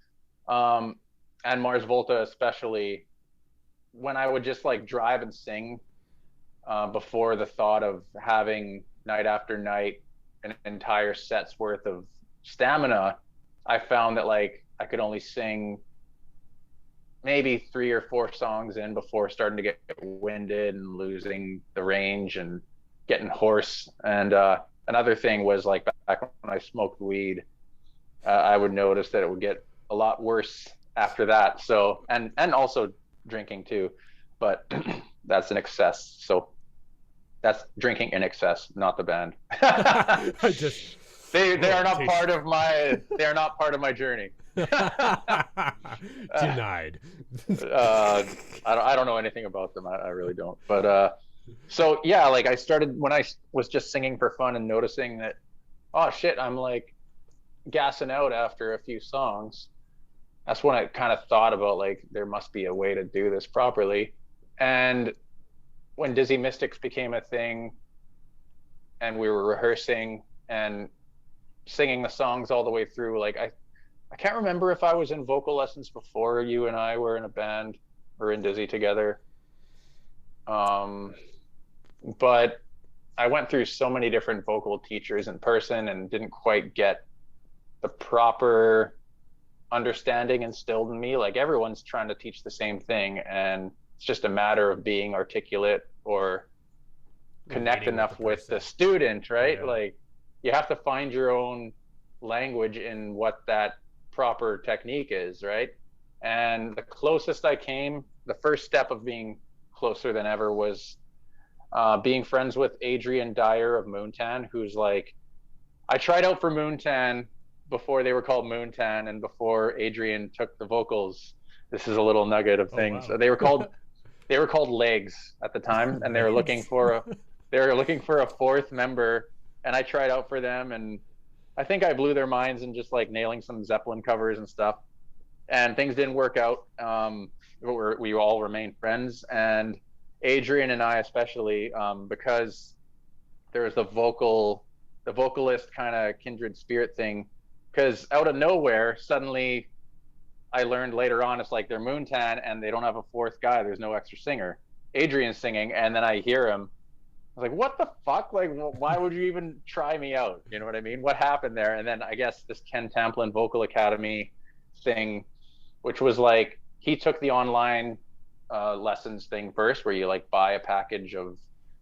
And Mars Volta especially, when I would just like drive and sing before the thought of having night after night an entire set's worth of stamina, I found that like I could only sing maybe 3 or 4 songs in before starting to get winded and losing the range and getting hoarse. And another thing was like back when I smoked weed, I would notice that it would get a lot worse after that. So and also drinking too, but that's an excess. So that's drinking in excess, not the band. They are not part of my journey. Denied. I don't know anything about them. I really don't. But so yeah, like I started when I was just singing for fun and noticing that, oh shit, I'm like gassing out after a few songs. That's when I kind of thought about like there must be a way to do this properly. And when Dizzy Mystics became a thing and we were rehearsing and singing the songs all the way through, like I can't remember if I was in vocal lessons before you and I were in a band or in Dizzy together. But I went through so many different vocal teachers in person and didn't quite get the proper understanding instilled in me. Like everyone's trying to teach the same thing, and it's just a matter of being articulate or connect enough with the student, right? Yeah. Like you have to find your own language in what that proper technique is, right? And the closest I came, the first step of being closer than ever was being friends with Adrian Dyer of Moontan, who's like, I tried out for Moontan before they were called Moontan and before Adrian took the vocals. This is a little nugget of things. Wow. They were called Legs at the time, and they were looking for a fourth member, and I tried out for them, and I think I blew their minds and just like nailing some Zeppelin covers and stuff, and things didn't work out. But we all remained friends, and Adrian and I especially, because there was the vocalist kind of kindred spirit thing, because out of nowhere, suddenly I learned later on, it's like they're Moontan and they don't have a fourth guy. There's no extra singer. Adrian's singing, and then I hear him. I was like, what the fuck? Like, why would you even try me out? You know what I mean? What happened there? And then I guess this Ken Tamplin Vocal Academy thing, which was like, he took the online lessons thing first, where you like buy a package of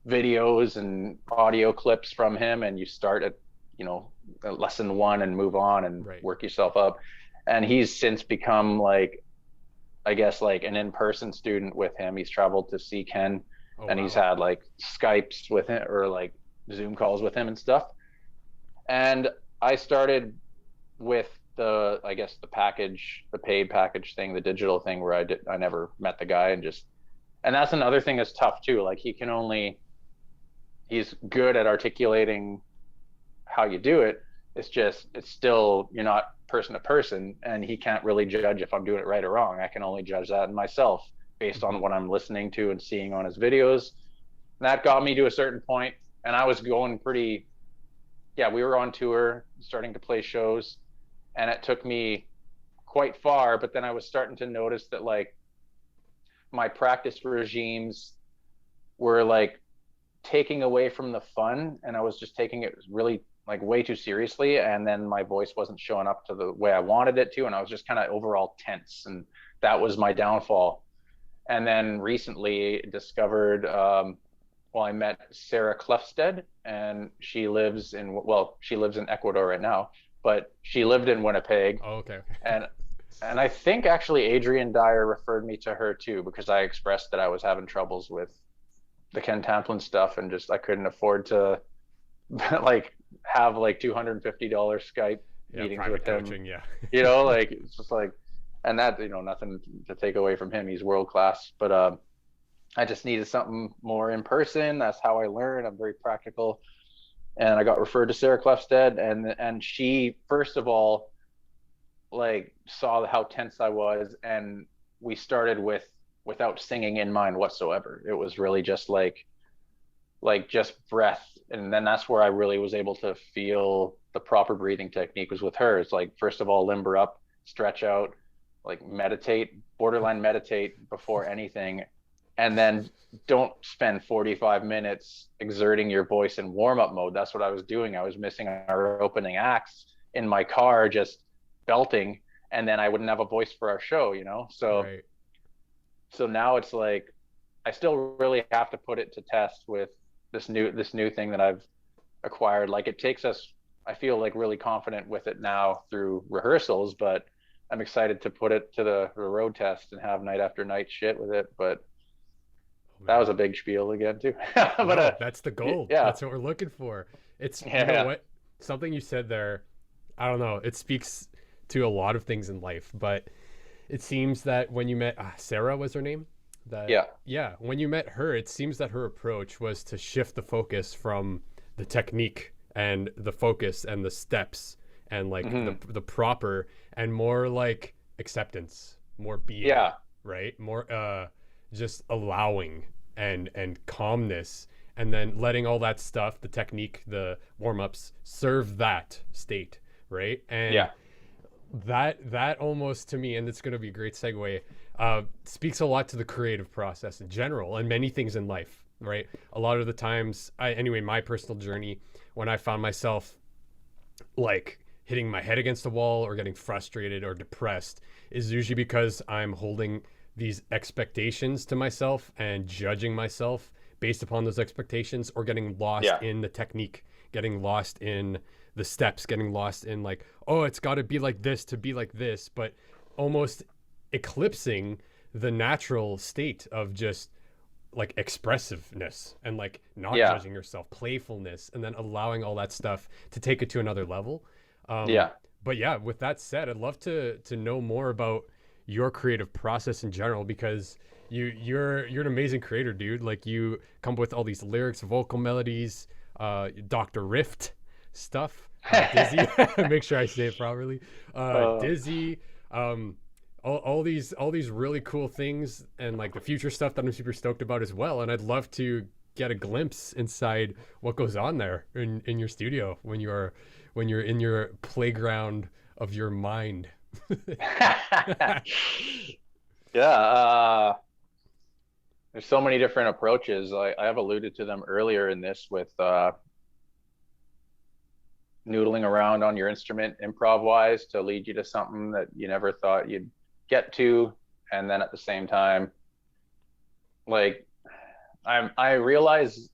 videos and audio clips from him, and you start at, you know, lesson 1 and move on and work yourself up. And he's since become like, I guess like an in-person student with him. He's traveled to see Ken, and he's had like Skypes with him or like Zoom calls with him and stuff. And I started with the paid package thing, the digital thing, where I never met the guy, and that's another thing that's tough too. Like he's good at articulating how you do it. It's still, you're not person to person, and he can't really judge if I'm doing it right or wrong. I can only judge that in myself based on what I'm listening to and seeing on his videos. And that got me to a certain point, and I was going we were on tour, starting to play shows, and it took me quite far, but then I was starting to notice that like my practice regimes were like taking away from the fun, and I was just taking it really like way too seriously, and then my voice wasn't showing up to the way I wanted it to, and I was just kind of overall tense, and that was my downfall. And then recently discovered, I met Sarah Clefstead, and she lives in Ecuador right now, but she lived in Winnipeg. Oh, okay. And I think actually Adrian Dyer referred me to her too, because I expressed that I was having troubles with the Ken Tamplin stuff, and just I couldn't afford to like have like $250 Skype meetings with him. Coaching, yeah. You know, like it's just like, and that, you know, nothing to take away from him. He's world class, but I just needed something more in person. That's how I learn. I'm very practical. And I got referred to Sarah Clefstead, and she first of all like saw how tense I was, and we started without singing in mind whatsoever. It was really just like just breath. And then that's where I really was able to feel the proper breathing technique was with her. It's like, first of all, limber up, stretch out, like borderline meditate before anything. And then don't spend 45 minutes exerting your voice in warm-up mode. That's what I was doing. I was missing our opening acts in my car, just belting, and then I wouldn't have a voice for our show, you know? So now it's like, I still really have to put it to test with this new thing that I've acquired. Like it takes us, I feel like really confident with it now through rehearsals, but I'm excited to put it to the road test and have night after night shit with it. But that was a big spiel again too. But that's the goal. Yeah, that's what we're looking for. It's you know what, something you said there, I don't know, it speaks to a lot of things in life, but it seems that when you met Sarah was her name, that yeah, when you met her, it seems that her approach was to shift the focus from the technique and the focus and the steps and like the proper, and more like acceptance, more being, right, more just allowing and calmness, and then letting all that stuff, the technique, the warm-ups, serve that state, right? And that almost, to me, and it's going to be a great segue, speaks a lot to the creative process in general and many things in life, right? A lot of the times, anyway, my personal journey, when I found myself like hitting my head against the wall or getting frustrated or depressed, is usually because I'm holding these expectations to myself and judging myself based upon those expectations, or getting lost in the technique, getting lost in the steps, getting lost in like, oh, it's got to be like this to be like this, but almost eclipsing the natural state of just like expressiveness and like not judging yourself, playfulness, and then allowing all that stuff to take it to another level. But yeah, with that said, I'd love to know more about your creative process in general, because you're an amazing creator, dude. Like, you come up with all these lyrics, vocal melodies, Dr. Riff stuff, Dizzy, make sure I say it properly, Dizzy, all these really cool things, and like the future stuff that I'm super stoked about as well. And I'd love to get a glimpse inside what goes on there in your studio when you're in your playground of your mind. There's so many different approaches. I have alluded to them earlier in this, with noodling around on your instrument improv wise to lead you to something that you never thought you'd get to. And then at the same time, like, I realize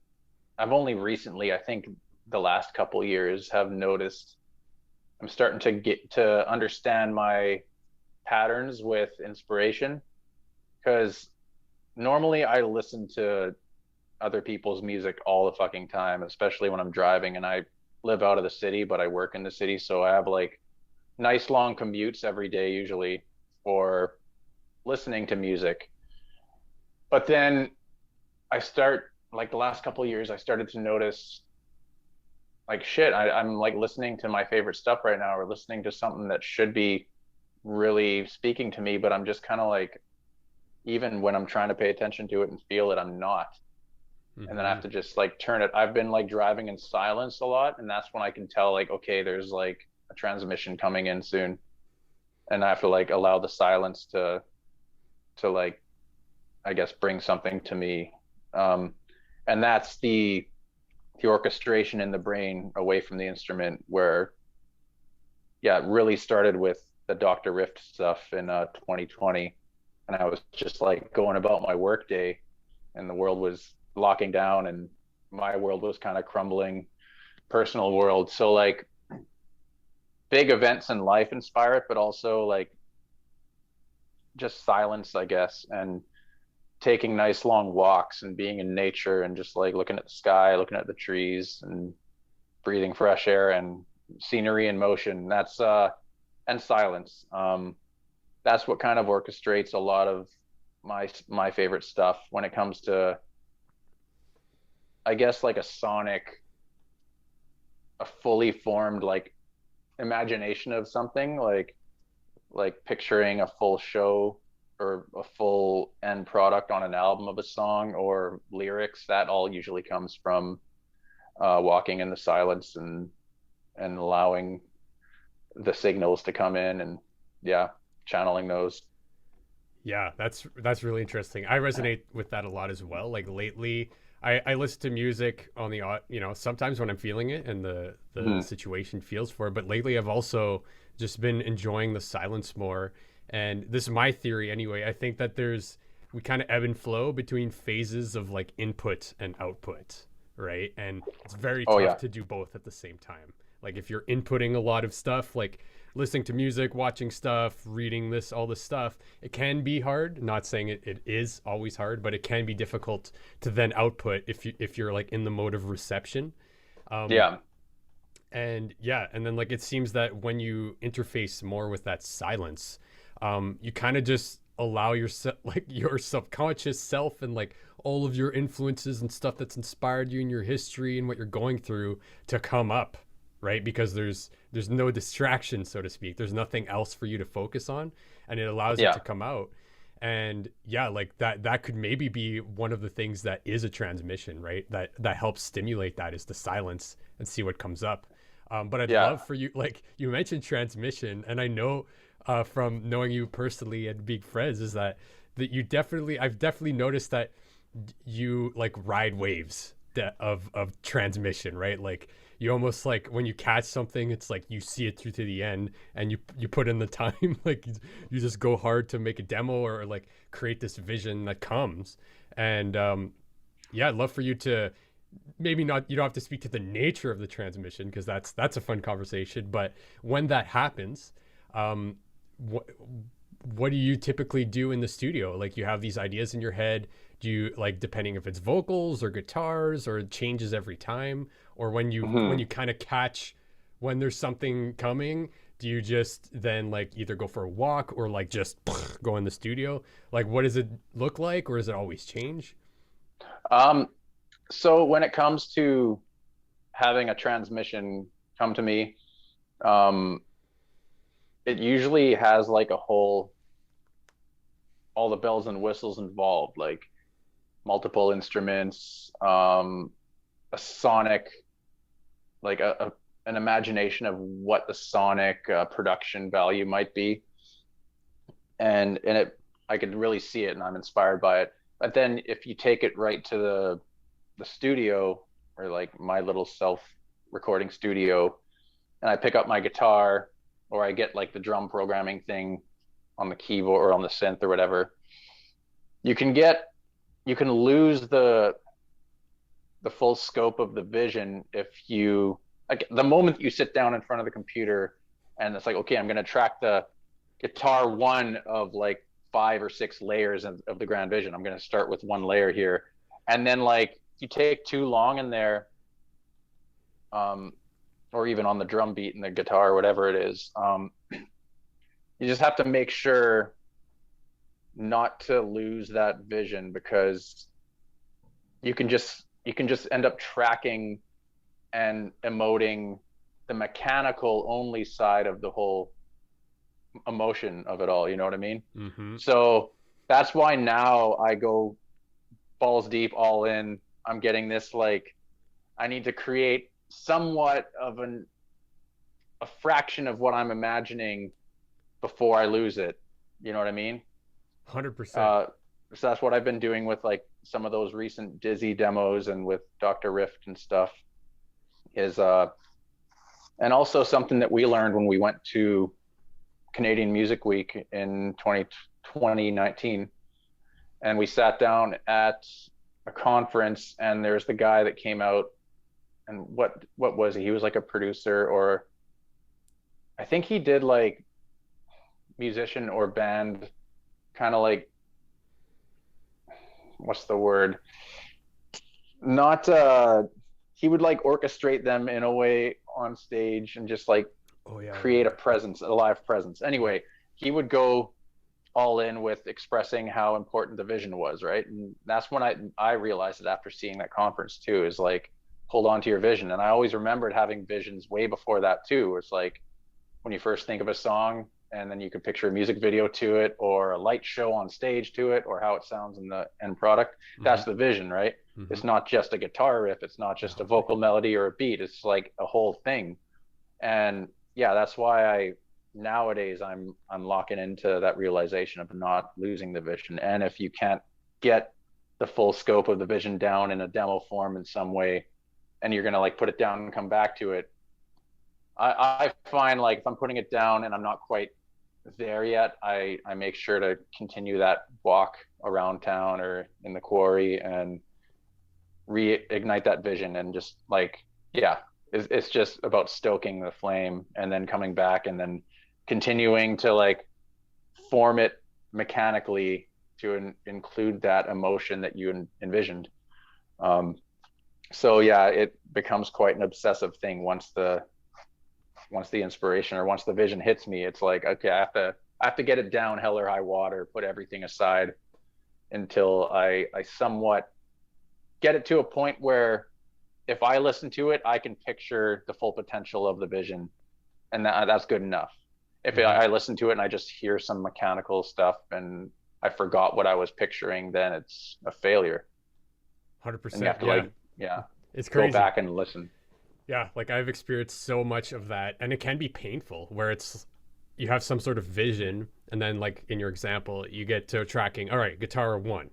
I've only recently, I think the last couple years, have noticed I'm starting to get to understand my patterns with inspiration, because normally I listen to other people's music all the fucking time, especially when I'm driving, and I live out of the city, but I work in the city. So I have like nice long commutes every day, usually, for listening to music. But then like the last couple of years, I started to notice, like, shit, I'm like listening to my favorite stuff right now, or listening to something that should be really speaking to me, but I'm just kind of like, even when I'm trying to pay attention to it and feel it, I'm not. And then I have to just like turn it. I've been like driving in silence a lot, and that's when I can tell, like, okay, there's like a transmission coming in soon, and I have to like allow the silence to like, I guess, bring something to me. And that's the orchestration in the brain away from the instrument, where it really started with the Dr. Riff stuff in 2020. And I was just like going about my work day, and the world was locking down, and my world was kind of crumbling, personal world. So like, big events in life inspire it, but also like just silence, I guess, and taking nice long walks and being in nature and just like looking at the sky, looking at the trees, and breathing fresh air and scenery in motion. That's and silence. That's what kind of orchestrates a lot of my favorite stuff when it comes to, I guess, like a fully formed like imagination of something, like picturing a full show or a full end product on an album of a song or lyrics. That all usually comes from walking in the silence and allowing the signals to come in, and channeling those. Yeah, that's really interesting. I resonate with that a lot as well. Like, lately I listen to music on the, sometimes when I'm feeling it and the situation feels for it, but lately I've also just been enjoying the silence more. And this is my theory anyway. I think that we kind of ebb and flow between phases of like input and output, right? And it's very tough to do both at the same time. Like, if you're inputting a lot of stuff, like listening to music, watching stuff, reading all this stuff, it can be hard. Not saying it is always hard, but it can be difficult to then output if you're like in the mode of reception. And yeah, and then like it seems that when you interface more with that silence, you kind of just allow yourself, like your subconscious self and like all of your influences and stuff that's inspired you in your history and what you're going through to come up, right? Because there's no distraction, so to speak. There's nothing else for you to focus on, and it allows it to come out. And yeah, like that could maybe be one of the things that is a transmission, right? That helps stimulate that, is the silence and see what comes up. But I'd love for you, like you mentioned transmission, and I know from knowing you personally and being friends, is that I've definitely noticed that you like ride waves of transmission, right? Like you almost, like when you catch something, it's like you see it through to the end, and you put in the time. Like you just go hard to make a demo or like create this vision that comes. And yeah, I'd love for you to, maybe not, you don't have to speak to the nature of the transmission, because that's a fun conversation, but when that happens, what do you typically do in the studio? Like you have these ideas in your head. Do you, like, depending if it's vocals or guitars, or it changes every time, or when you kind of catch when there's something coming, do you just then like either go for a walk or like just go in the studio? Like what does it look like, or does it always change? So when it comes to having a transmission come to me, it usually has like all the bells and whistles involved, like multiple instruments, a sonic, like an imagination of what the sonic production value might be. And I could really see it, and I'm inspired by it. But then if you take it right to the studio, or like my little self recording studio, and I pick up my guitar, or I get like the drum programming thing on the keyboard or on the synth or whatever, you can lose the full scope of the vision if you, like, the moment you sit down in front of the computer and it's like, okay, I'm going to track the guitar one of like 5 or 6 layers of the grand vision. I'm going to start with one layer here. And then like you take too long in there, or even on the drum beat and the guitar, or whatever it is, you just have to make sure not to lose that vision, because you can just end up tracking and emoting the mechanical only side of the whole emotion of it all. You know what I mean? Mm-hmm. So that's why now I go balls deep, all in. I'm getting this, like, I need to create somewhat of a fraction of what I'm imagining before I lose it. You know what I mean? 100%. So that's what I've been doing with like some of those recent Dizzy demos and with Dr. Riff and stuff, is and also something that we learned when we went to Canadian Music Week in 2019, and we sat down at a conference, and there's the guy that came out, and what was he? He was like a producer, or I think he did like musician or band, kind of like, what's the word? Not he would like orchestrate them in a way on stage and just like create a presence, a live presence. Anyway, he would go all in with expressing how important the vision was, right? And that's when I realized it after seeing that conference too, is like, hold on to your vision. And I always remembered having visions way before that too. It's like when you first think of a song, and then you could picture a music video to it, or a light show on stage to it, or how it sounds in the end product. Mm-hmm. That's the vision, right? Mm-hmm. It's not just a guitar riff. It's not just a vocal melody or a beat. It's like a whole thing. And yeah, that's why nowadays I'm locking into that realization of not losing the vision. And if you can't get the full scope of the vision down in a demo form in some way, and you're going to like put it down and come back to it, I find like if I'm putting it down and I'm not quite there yet, I make sure to continue that walk around town or in the quarry and reignite that vision, and just like, yeah, it's just about stoking the flame and then coming back and then continuing to like form it mechanically to include that emotion that you envisioned. So yeah, it becomes quite an obsessive thing once the once the inspiration or once the vision hits me, it's like, okay, I have to get it down hell or high water, put everything aside until I somewhat get it to a point where if I listen to it, I can picture the full potential of the vision, and that's good enough. If I listen to it and I just hear some mechanical stuff and I forgot what I was picturing, then it's a failure. 100%. And you have to it's crazy. Go back and listen. Yeah, like I've experienced so much of that, and it can be painful where it's you have some sort of vision, and then like in your example, you get to tracking, all right, guitar 1,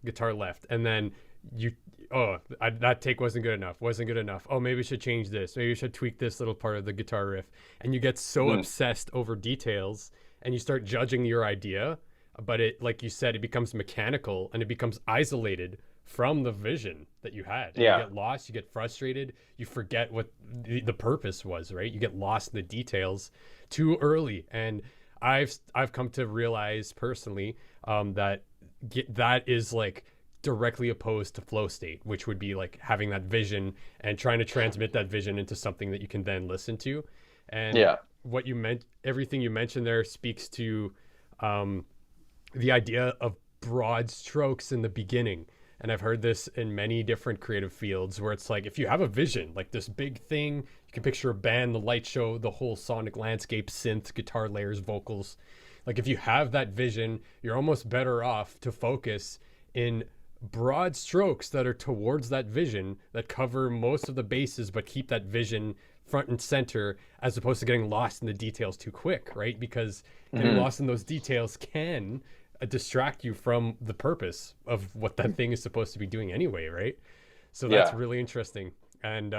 guitar left, and then that take wasn't good enough. Oh, maybe we should change this. Maybe we should tweak this little part of the guitar riff. And you get so obsessed over details, and you start judging your idea, but it, like you said, it becomes mechanical and it becomes isolated from the vision that you had. And you get lost, you get frustrated, you forget what the purpose was, right? You get lost in the details too early. And I've come to realize personally that is like directly opposed to flow state, which would be like having that vision and trying to transmit that vision into something that you can then listen to. And what you meant, everything you mentioned there speaks to the idea of broad strokes in the beginning. And I've heard this in many different creative fields where it's like, if you have a vision, like this big thing, you can picture a band, the light show, the whole sonic landscape, synth, guitar layers, vocals. Like if you have that vision, you're almost better off to focus in broad strokes that are towards that vision, that cover most of the bases, but keep that vision front and center, as opposed to getting lost in the details too quick, right? Because getting lost in those details can distract you from the purpose of what that thing is supposed to be doing anyway, right? So that's really interesting. And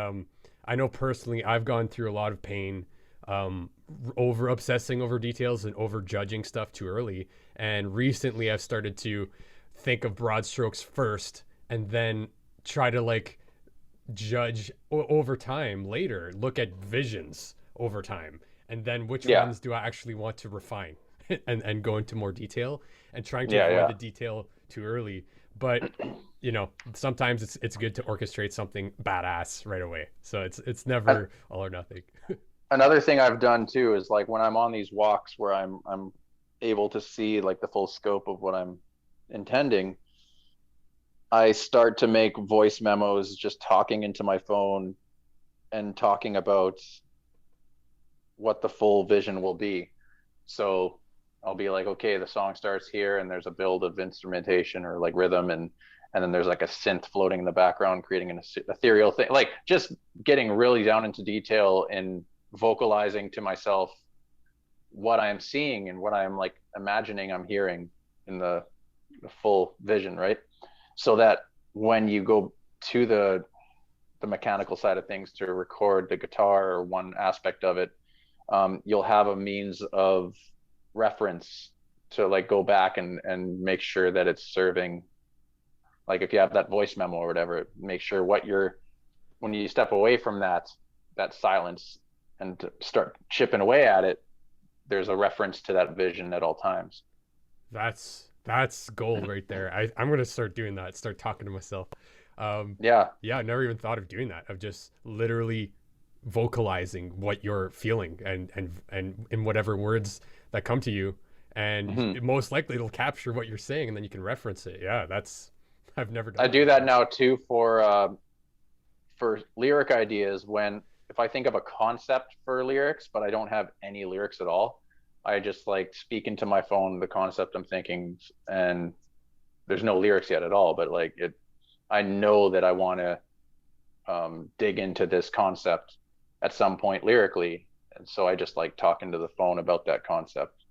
I know personally I've gone through a lot of pain over obsessing over details and over judging stuff too early. And recently I've started to think of broad strokes first and then try to like judge over time later, look at visions over time, and then which ones do I actually want to refine and go into more detail, and trying to avoid the detail too early. But you know, sometimes it's good to orchestrate something badass right away. So it's never all or nothing. Another thing I've done too is like when I'm on these walks where I'm able to see like the full scope of what I'm intending, I start to make voice memos, just talking into my phone and talking about what the full vision will be. So I'll be like, okay, the song starts here and there's a build of instrumentation or like rhythm, and then there's like a synth floating in the background creating an ethereal thing, like just getting really down into detail and vocalizing to myself what I'm seeing and what I'm like imagining I'm hearing in the full vision, right? So that when you go to the mechanical side of things to record the guitar or one aspect of it, you'll have a means of reference to like go back and make sure that it's serving. Like if you have that voice memo or whatever, make sure when you step away from that silence and to start chipping away at it, there's a reference to that vision at all times. That's gold right there. I'm going to start doing that, start talking to myself. I never even thought of doing that, of just literally vocalizing what you're feeling and in whatever words that come to you. And most likely it'll capture what you're saying, and then you can reference it. Yeah, I've never done I do that now too for lyric ideas. If I think of a concept for lyrics, but I don't have any lyrics at all, I just like speak into my phone the concept I'm thinking, and there's no lyrics yet at all, but like I know that I want to dig into this concept at some point lyrically, and so I just like talk into the phone about that concept.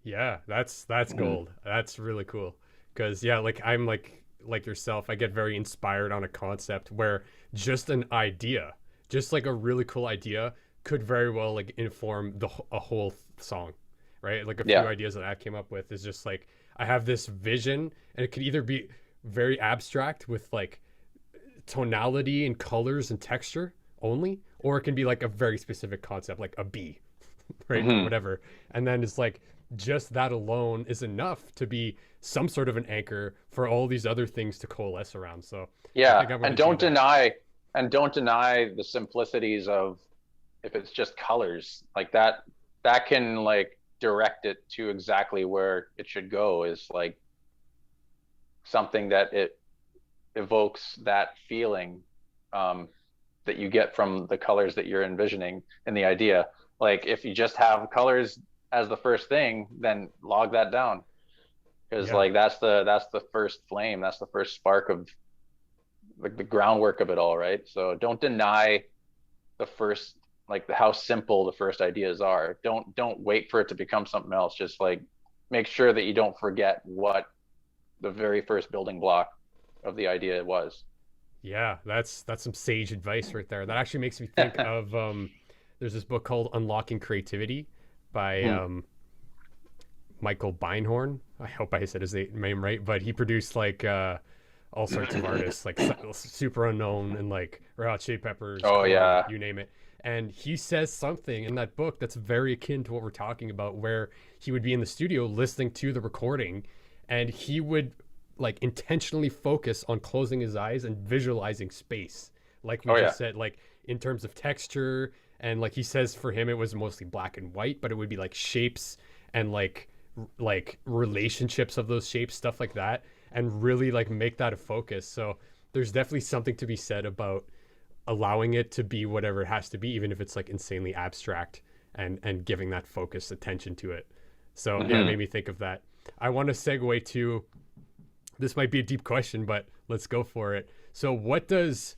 Yeah, that's gold. That's really cool, because like I'm like yourself, I get very inspired on a concept where just an idea, just like a really cool idea, could very well like inform a whole song, right? Like a few ideas that I came up with is just like I have this vision, and it could either be very abstract with like tonality and colors and texture only, or it can be like a very specific concept, like a bee, right? Or whatever. And then it's like just that alone is enough to be some sort of an anchor for all these other things to coalesce around. So and don't deny the simplicities of if it's just colors like that, that can like direct it to exactly where it should go, is like something that it evokes that feeling that you get from the colors that you're envisioning in the idea. Like if you just have colors as the first thing, then log that down, because Yeah. like that's the first flame, that's the first spark of like the groundwork of it all, right? So don't deny the first, like how simple the first ideas are. Don't wait for it to become something else. Just like make sure that you don't forget what the very first building block of the idea was. Yeah, that's some sage advice right there. That actually makes me think of there's this book called Unlocking Creativity by Hmm. Michael Beinhorn. I hope I said his name right, but he produced like all sorts of artists, like super unknown and like Red Hot Chili Peppers, Oh Korn, yeah. you name it. And he says something in that book that's very akin to what we're talking about, where he would be in the studio listening to the recording, and he would like intentionally focus on closing his eyes and visualizing space, like we Oh yeah. just said, like in terms of texture. And like he says, for him, it was mostly black and white, but it would be like shapes and like relationships of those shapes, stuff like that, and really like make that a focus. So there's definitely something to be said about allowing it to be whatever it has to be, even if it's like insanely abstract, and giving that focused attention to it. So yeah, it Hmm. made me think of that. I want to segue to, this might be a deep question, but let's go for it. So what does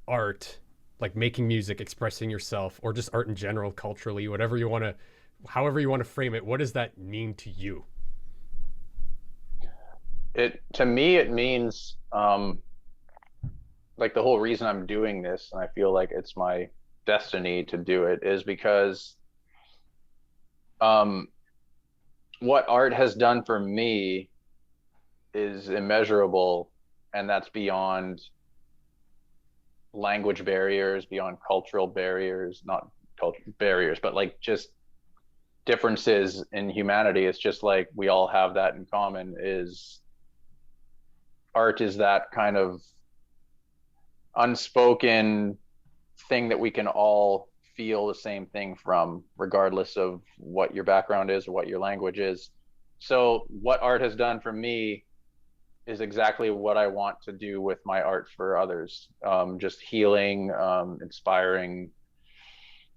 art, like making music, expressing yourself, or just art in general, culturally, whatever you want to, however you want to frame it, what does that mean to you? It, to me, it means like the whole reason I'm doing this, and I feel like it's my destiny to do it, is because um what art has done for me is immeasurable, and that's beyond language barriers, beyond cultural barriers, not culture barriers, but like just differences in humanity. It's just like we all have that in common, is art is that kind of unspoken thing that we can all feel the same thing from, regardless of what your background is or what your language is. So what art has done for me is exactly what I want to do with my art for others. Just healing, inspiring,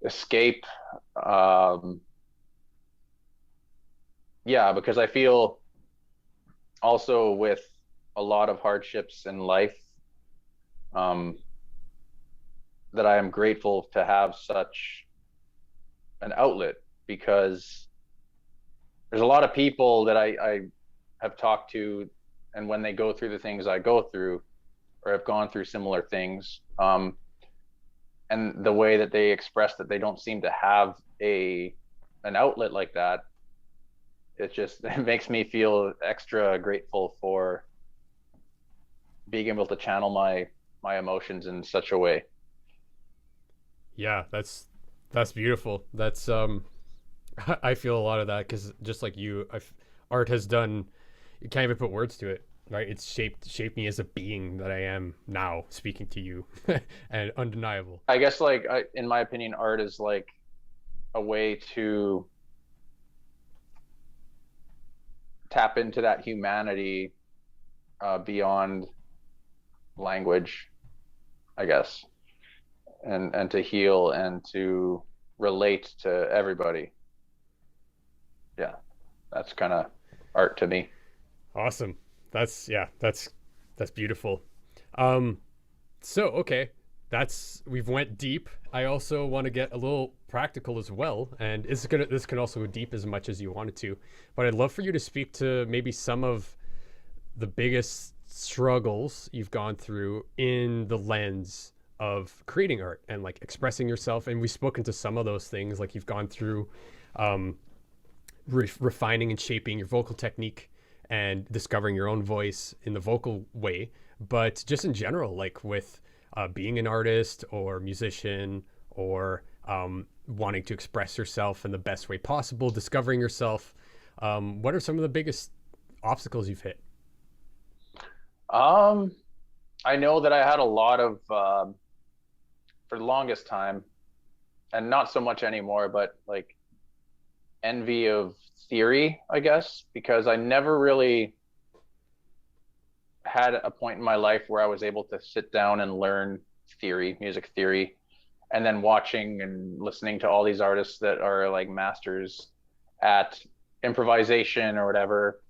escape. Um, yeah, because I feel also with a lot of hardships in life, um, that I am grateful to have such an outlet, because there's a lot of people that I have talked to, and when they go through the things I go through, or have gone through similar things, and the way that they express that they don't seem to have an outlet like that, it just it makes me feel extra grateful for being able to channel my emotions in such a way. Yeah, that's beautiful. That's I feel a lot of that because just like you, art has done. You can't even put words to it, right? It's shaped me as a being that I am now, speaking to you, and undeniable. I guess like in my opinion, art is like a way to tap into that humanity beyond language, I guess, and to heal and to relate to everybody. Yeah, that's kind of art to me. Awesome. That's yeah. That's beautiful. Um, so okay, that's we've went deep. I also want to get a little practical as well, and this can also go deep as much as you wanted to. But I'd love for you to speak to maybe some of the biggest struggles you've gone through in the lens of creating art and like expressing yourself. And we've spoken to some of those things, like you've gone through um, refining and shaping your vocal technique and discovering your own voice in the vocal way. But just in general, like with being an artist or musician, or wanting to express yourself in the best way possible, discovering yourself, what are some of the biggest obstacles you've hit? Um, I know that I had a lot of for the longest time. and not so much anymore, but like envy of theory, I guess, because I never really had a point in my life where I was able to sit down and learn theory, music theory, and then watching and listening to all these artists that are like masters at improvisation or whatever.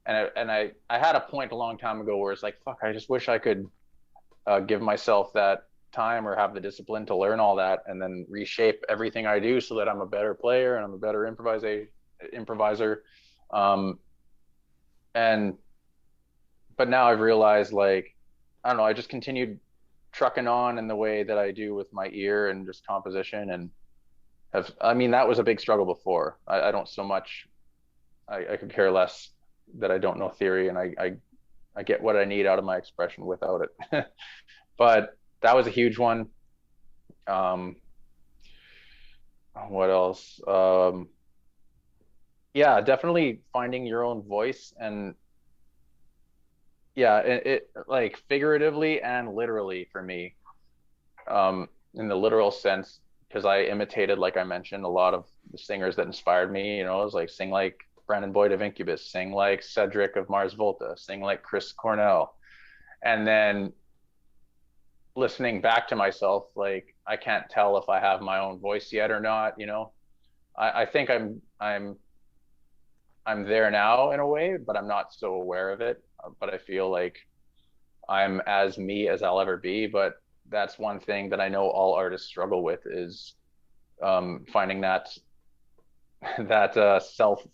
And I had a point a long time ago where it's like, fuck, I just wish I could give myself that time or have the discipline to learn all that and then reshape everything I do so that I'm a better player and I'm a better improviser. And but now I've realized, like, I don't know, I just continued trucking on in the way that I do with my ear and just composition, and I mean, that was a big struggle before. I don't so much, I could care less that I don't know theory, and I get what I need out of my expression without it. But that was a huge one. What else? Yeah, definitely finding your own voice. And yeah, it like figuratively and literally for me, in the literal sense, because I imitated, like I mentioned, a lot of the singers that inspired me. You know, it was like sing like Brandon Boyd of Incubus, sing like Cedric of Mars Volta, sing like Chris Cornell. And then listening back to myself, like, I can't tell if I have my own voice yet or not, you know. I think I'm there now in a way, but I'm not so aware of it. But I feel like I'm as me as I'll ever be. But that's one thing that I know all artists struggle with is finding that self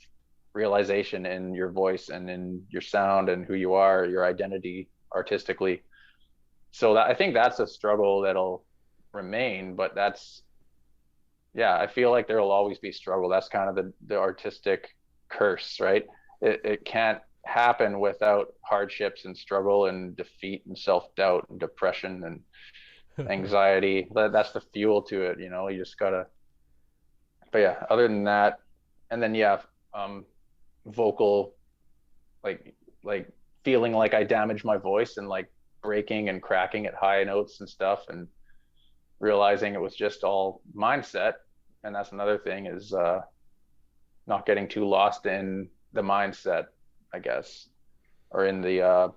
realization in your voice and in your sound and who you are, your identity artistically. So that, I think that's a struggle that'll remain, but that's, yeah, I feel like there will always be struggle. That's kind of the artistic curse, right? It can't happen without hardships and struggle and defeat and self-doubt and depression and anxiety. That's the fuel to it, you know. You just gotta, but yeah, other than that, and then yeah, vocal, like feeling like I damaged my voice and like breaking and cracking at high notes and stuff, and realizing it was just all mindset. And that's another thing, is not getting too lost in the mindset, I guess, or in the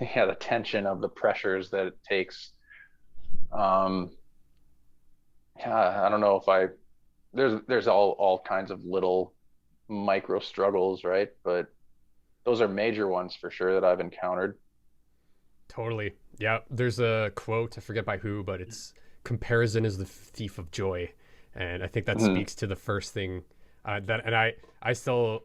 yeah, the tension of the pressures that it takes. Yeah, I don't know if there's all kinds of little micro struggles, right? But those are major ones for sure that I've encountered. Totally. Yeah. There's a quote, I forget by who, but it's comparison is the thief of joy. And I think that speaks to the first thing and I still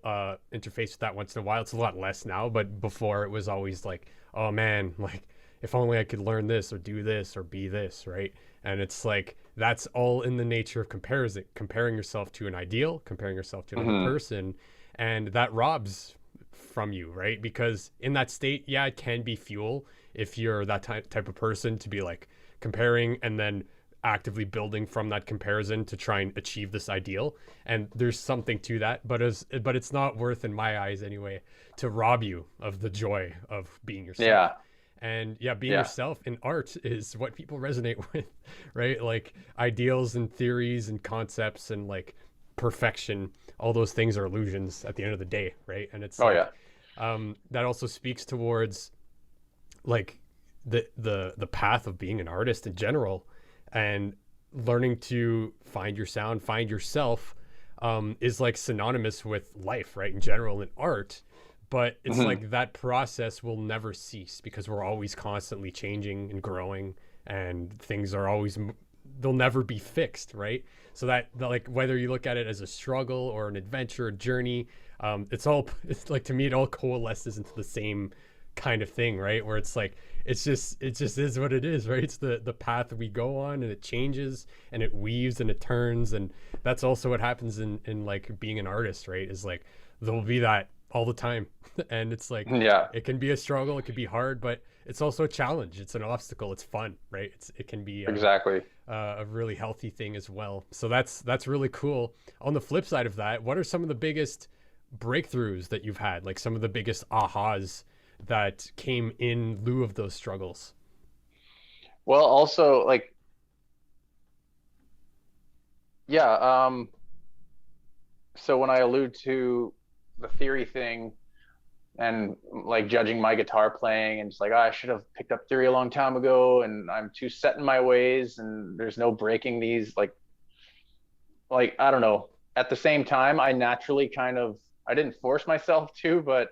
interface with that once in a while. It's a lot less now, but before it was always like, oh man, like if only I could learn this or do this or be this, right? And it's like, that's all in the nature of comparison, comparing yourself to an ideal, comparing yourself to another person, and that robs from you, right? Because in that state, yeah, it can be fuel if you're that type of person to be like comparing and then actively building from that comparison to try and achieve this ideal. And there's something to that, but it's not worth, in my eyes anyway, to rob you of the joy of being yourself. Yeah. And yeah, being yourself in art is what people resonate with, right? Like ideals and theories and concepts and like perfection, all those things are illusions at the end of the day, right? And it's that also speaks towards like the path of being an artist in general, and learning to find your sound, find yourself, is like synonymous with life, right? In general, in art. But it's like that process will never cease because we're always constantly changing and growing, and things are always, they'll never be fixed, right? So that like, whether you look at it as a struggle or an adventure, a journey, it's like, to me, it all coalesces into the same kind of thing, right? Where it's like, it just is what it is, right? It's the path we go on, and it changes and it weaves and it turns. And that's also what happens in like being an artist, right? Is like, there'll be that all the time. And it's like, it can be a struggle, it could be hard, but it's also a challenge, it's an obstacle, it's fun, right? It can be a really healthy thing as well. So that's really cool. On the flip side of that, what are some of the biggest breakthroughs that you've had, like some of the biggest ahas that came in lieu of those struggles? Well, also, like, Yeah. So when I allude to the theory thing and like judging my guitar playing and just like, oh, I should have picked up theory a long time ago and I'm too set in my ways and there's no breaking these, like I don't know. At the same time, I naturally kind of, I didn't force myself to, but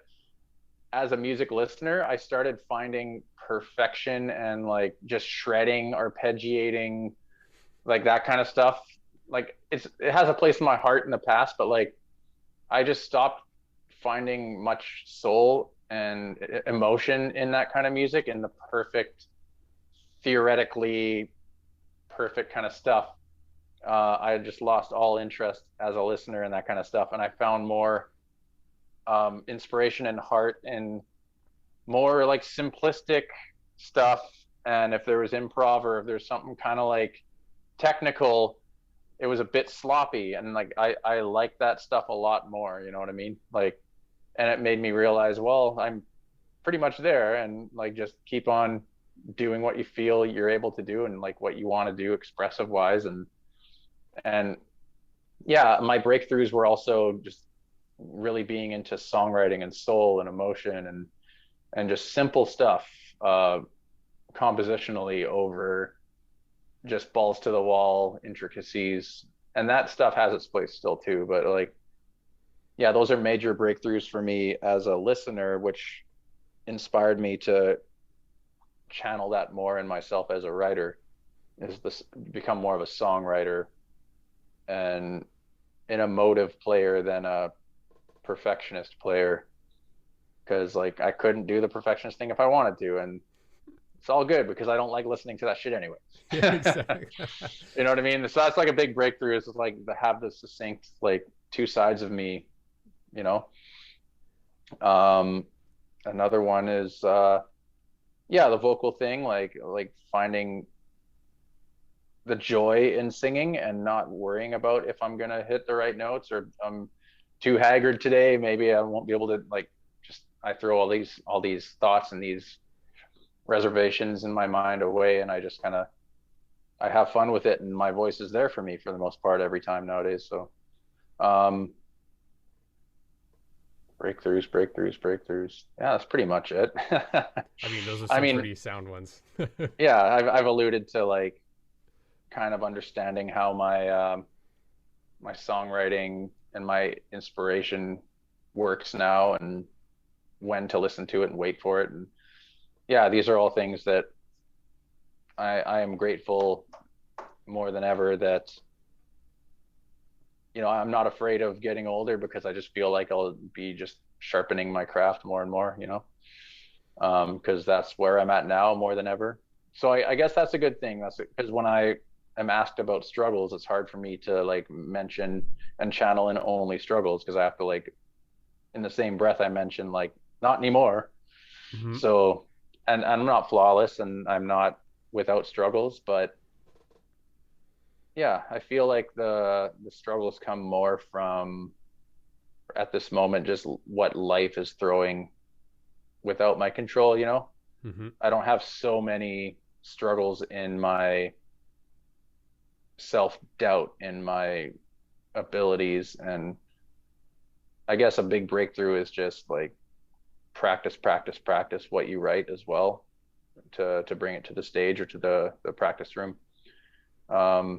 as a music listener, I started finding perfection and like just shredding, arpeggiating, like that kind of stuff. Like it has a place in my heart in the past, but like I just stopped finding much soul and emotion in that kind of music and the perfect, theoretically perfect kind of stuff. I just lost all interest as a listener in that kind of stuff, and I found more inspiration and heart in more like simplistic stuff. And if there was improv or if there's something kind of like technical, it was a bit sloppy, and like I like that stuff a lot more, you know what I mean? Like, and it made me realize, well, I'm pretty much there, and like just keep on doing what you feel you're able to do and like what you want to do expressive wise. And yeah, my breakthroughs were also just really being into songwriting and soul and emotion and just simple stuff, compositionally, over just balls to the wall intricacies. And that stuff has its place still too, but like, yeah, those are major breakthroughs for me as a listener, which inspired me to channel that more in myself as a writer, is this become more of a songwriter and an emotive player than a perfectionist player. Because like I couldn't do the perfectionist thing if I wanted to, and it's all good because I don't like listening to that shit anyway. Yeah, exactly. You know what I mean? So that's like a big breakthrough, is like to have this succinct like two sides of me, you know. Another one is yeah, the vocal thing, like finding the joy in singing and not worrying about if I'm gonna hit the right notes, or I'm too haggard today, maybe I won't be able to, like, just I throw all these thoughts and these reservations in my mind away, and I just kind of I have fun with it, and my voice is there for me for the most part every time nowadays. So breakthroughs. Yeah, that's pretty much it. I mean, those are some pretty sound ones. Yeah, I've alluded to like kind of understanding how my my songwriting and my inspiration works now, and when to listen to it and wait for it. And yeah, these are all things that I am grateful more than ever that, you know, I'm not afraid of getting older, because I just feel like I'll be just sharpening my craft more and more, you know, because that's where I'm at now more than ever. So I guess that's a good thing. That's because when I am asked about struggles, it's hard for me to like mention and channel in only struggles, because I have to, like, in the same breath I mention like not anymore. Mm-hmm. So, and I'm not flawless and I'm not without struggles, but yeah, I feel like the struggles come more from, at this moment, just what life is throwing without my control, you know. Mm-hmm. I don't have so many struggles in my self-doubt in my abilities. And I guess a big breakthrough is just like practice what you write as well, to bring it to the stage or to the practice room. Yeah.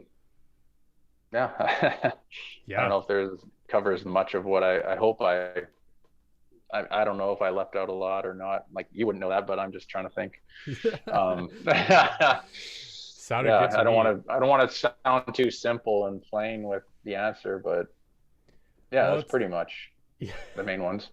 Yeah. I don't know if there's covers much of what I hope I don't know if I left out a lot or not. Like, you wouldn't know that, but I'm just trying to think. Sounded yeah, good to I don't me. want to sound too simple and plain with the answer, but yeah, Well, that's pretty much the main ones.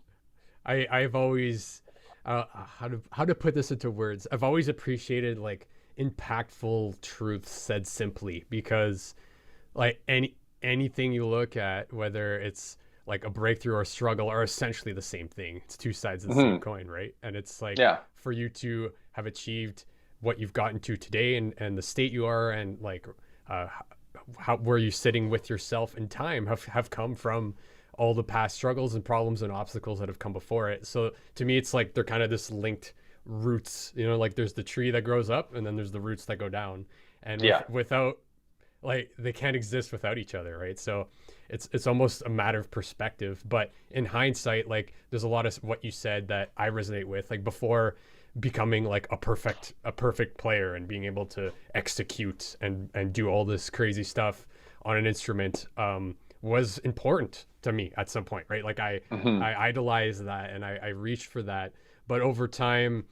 I've always how to put this into words. I've always appreciated like impactful truths said simply, because like anything you look at, whether it's like a breakthrough or a struggle, are essentially the same thing. It's two sides of the same coin, right? And it's like, Yeah. for you to have achieved what you've gotten to today, and the state you are, and like how where you sitting with yourself in time, have come from all the past struggles and problems and obstacles that have come before it. So to me, it's like they're kind of this linked roots, you know, like there's the tree that grows up and then there's the roots that go down. And Yeah. without like they can't exist without each other, right? So it's almost a matter of perspective. But in hindsight, like there's a lot of what you said that I resonate with. Like before becoming like a perfect player and being able to execute and do all this crazy stuff on an instrument was important to me at some point, right? Like I idolized that and I reached for that. But over time,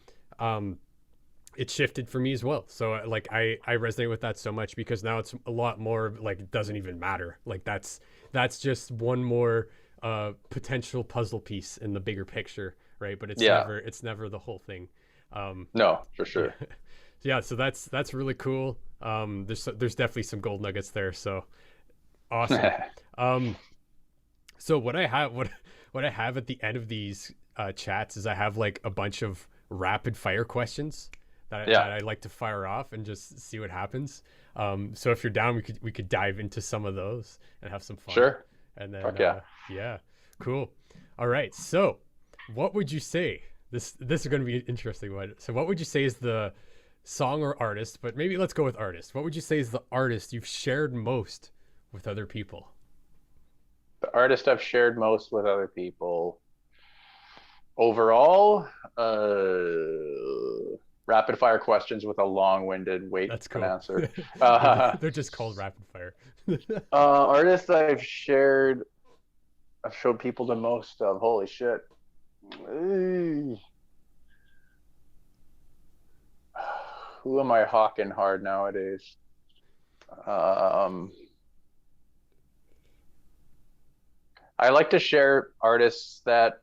it shifted for me as well. So like I resonate with that so much because now it's a lot more like it doesn't even matter. Like that's just one more potential puzzle piece in the bigger picture, right? But it's never the whole thing. No, for sure. Yeah, so that's really cool. There's definitely some gold nuggets there. So awesome. So what I have at the end of these chats is I have like a bunch of rapid fire questions that I like to fire off and just see what happens. So if you're down, we could dive into some of those and have some fun. Sure. And then yeah, cool. All right. So what would you say? This is going to be an interesting one. So what would you say is the song or artist, but maybe let's go with artist. What would you say is the artist you've shared most with other people? The artist I've shared most with other people overall, rapid fire questions with a long-winded wait for an answer. They're just called rapid fire. Artist I've showed people the most of. Holy shit. Who am I hawking hard nowadays? I like to share artists that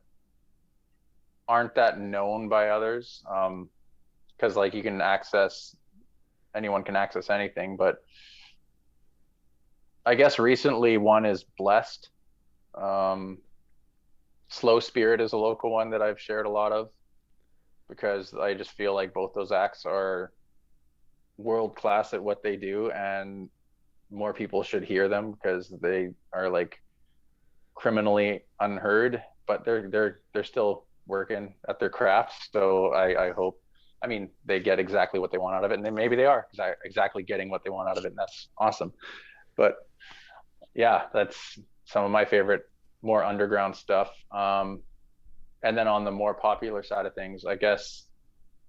aren't that known by others, because like anyone can access anything. But I guess recently one is Blessed. Slow Spirit is a local one that I've shared a lot of because I just feel like both those acts are world class at what they do, and more people should hear them because they are like criminally unheard, but they're still working at their craft. So I hope, I mean, they get exactly what they want out of it, and then maybe they are exactly getting what they want out of it, and that's awesome. But yeah, that's some of my favorite more underground stuff. And then on the more popular side of things, I guess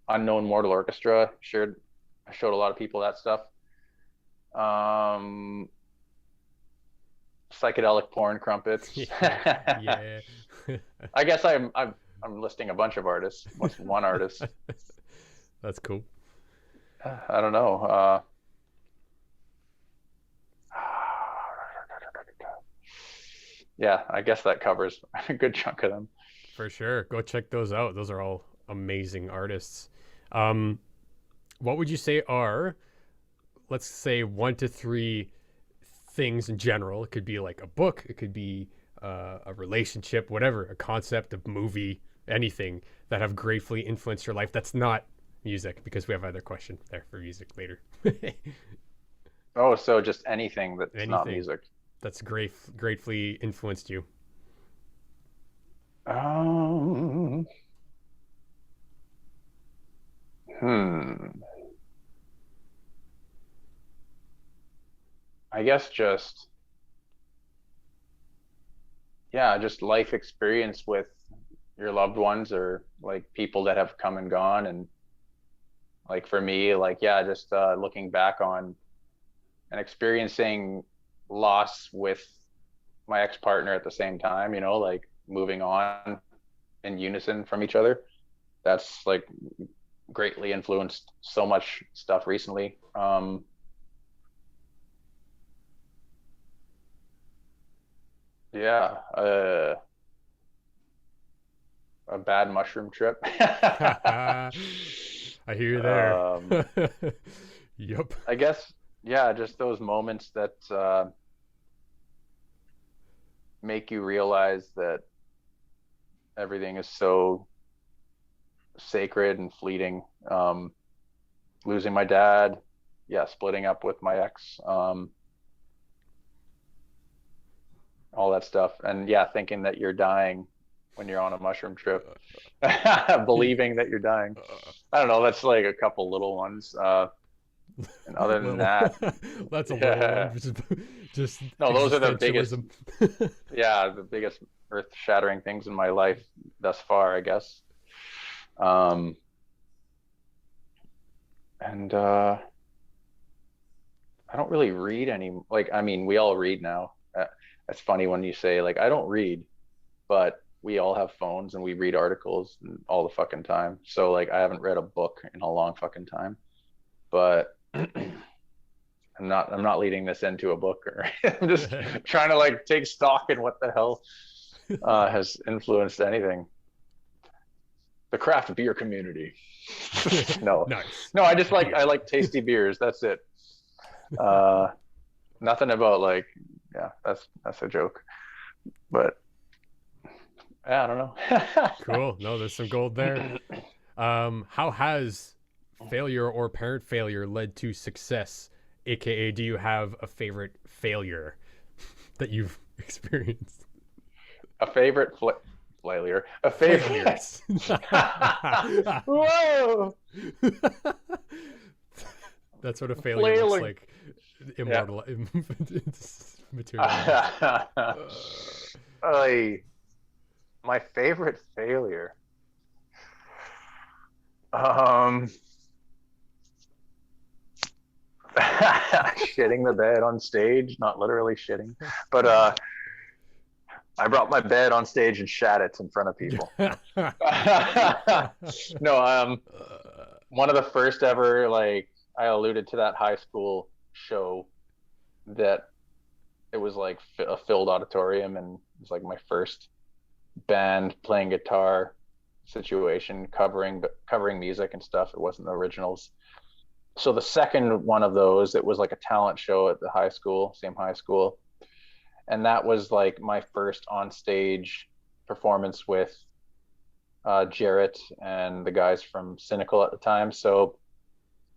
Unknown Mortal Orchestra I showed a lot of people that stuff. Psychedelic Porn Crumpets. Yeah. I guess I'm listing a bunch of artists. What's one artist? That's cool. I don't know. Yeah, I guess that covers a good chunk of them. For sure. Go check those out. Those are all amazing artists. What would you say are, let's say, 1 to 3 things in general? It could be like a book, it could be a relationship, whatever, a concept, a movie, anything that have gratefully influenced your life that's not music, because we have other question there for music later. Oh, so just anything that's not music. That's gratefully influenced you. I guess just life experience with your loved ones, or like people that have come and gone. And like for me, like, just looking back on and experiencing loss with my ex-partner at the same time, like moving on in unison from each other. That's like greatly influenced so much stuff recently. A bad mushroom trip. I hear you there. Yep. I guess, just those moments that make you realize that everything is so sacred and fleeting. Losing my dad, splitting up with my ex, all that stuff. And thinking that you're dying when you're on a mushroom trip, believing that you're dying. I don't know. That's like a couple little ones. And other than Little, that, that's a little yeah. one. Just No, those are the biggest, existentialism. yeah, the biggest earth-shattering things in my life thus far, I guess. Um, and I don't really read any, like, I mean, we all read now. It's funny when you say, like, I don't read, but we all have phones and we read articles all the fucking time. So, like, I haven't read a book in a long fucking time, but I'm not leading this into a book, or I'm just trying to like take stock in what the hell has influenced anything. The craft beer community. No, Nice. no, I like tasty beers. That's it. Nothing about like, yeah, that's a joke, but yeah, I don't know. Cool. No, there's some gold there. How has failure or apparent failure led to success? AKA, do you have a favorite failure that you've experienced? A favorite failure. A favorite. Whoa. That's what a failure looks like. Immortal material. My favorite failure. Shitting the bed on stage, not literally shitting, but I brought my bed on stage and shat it in front of people. No, one of the first ever, like, I alluded to that high school show that it was like a filled auditorium, and it was like my first band playing guitar situation, covering music and stuff. It wasn't the originals. So the second one of those, it was like a talent show at the high school, same high school. And that was like my first on stage performance with Jarrett and the guys from Cynical at the time. So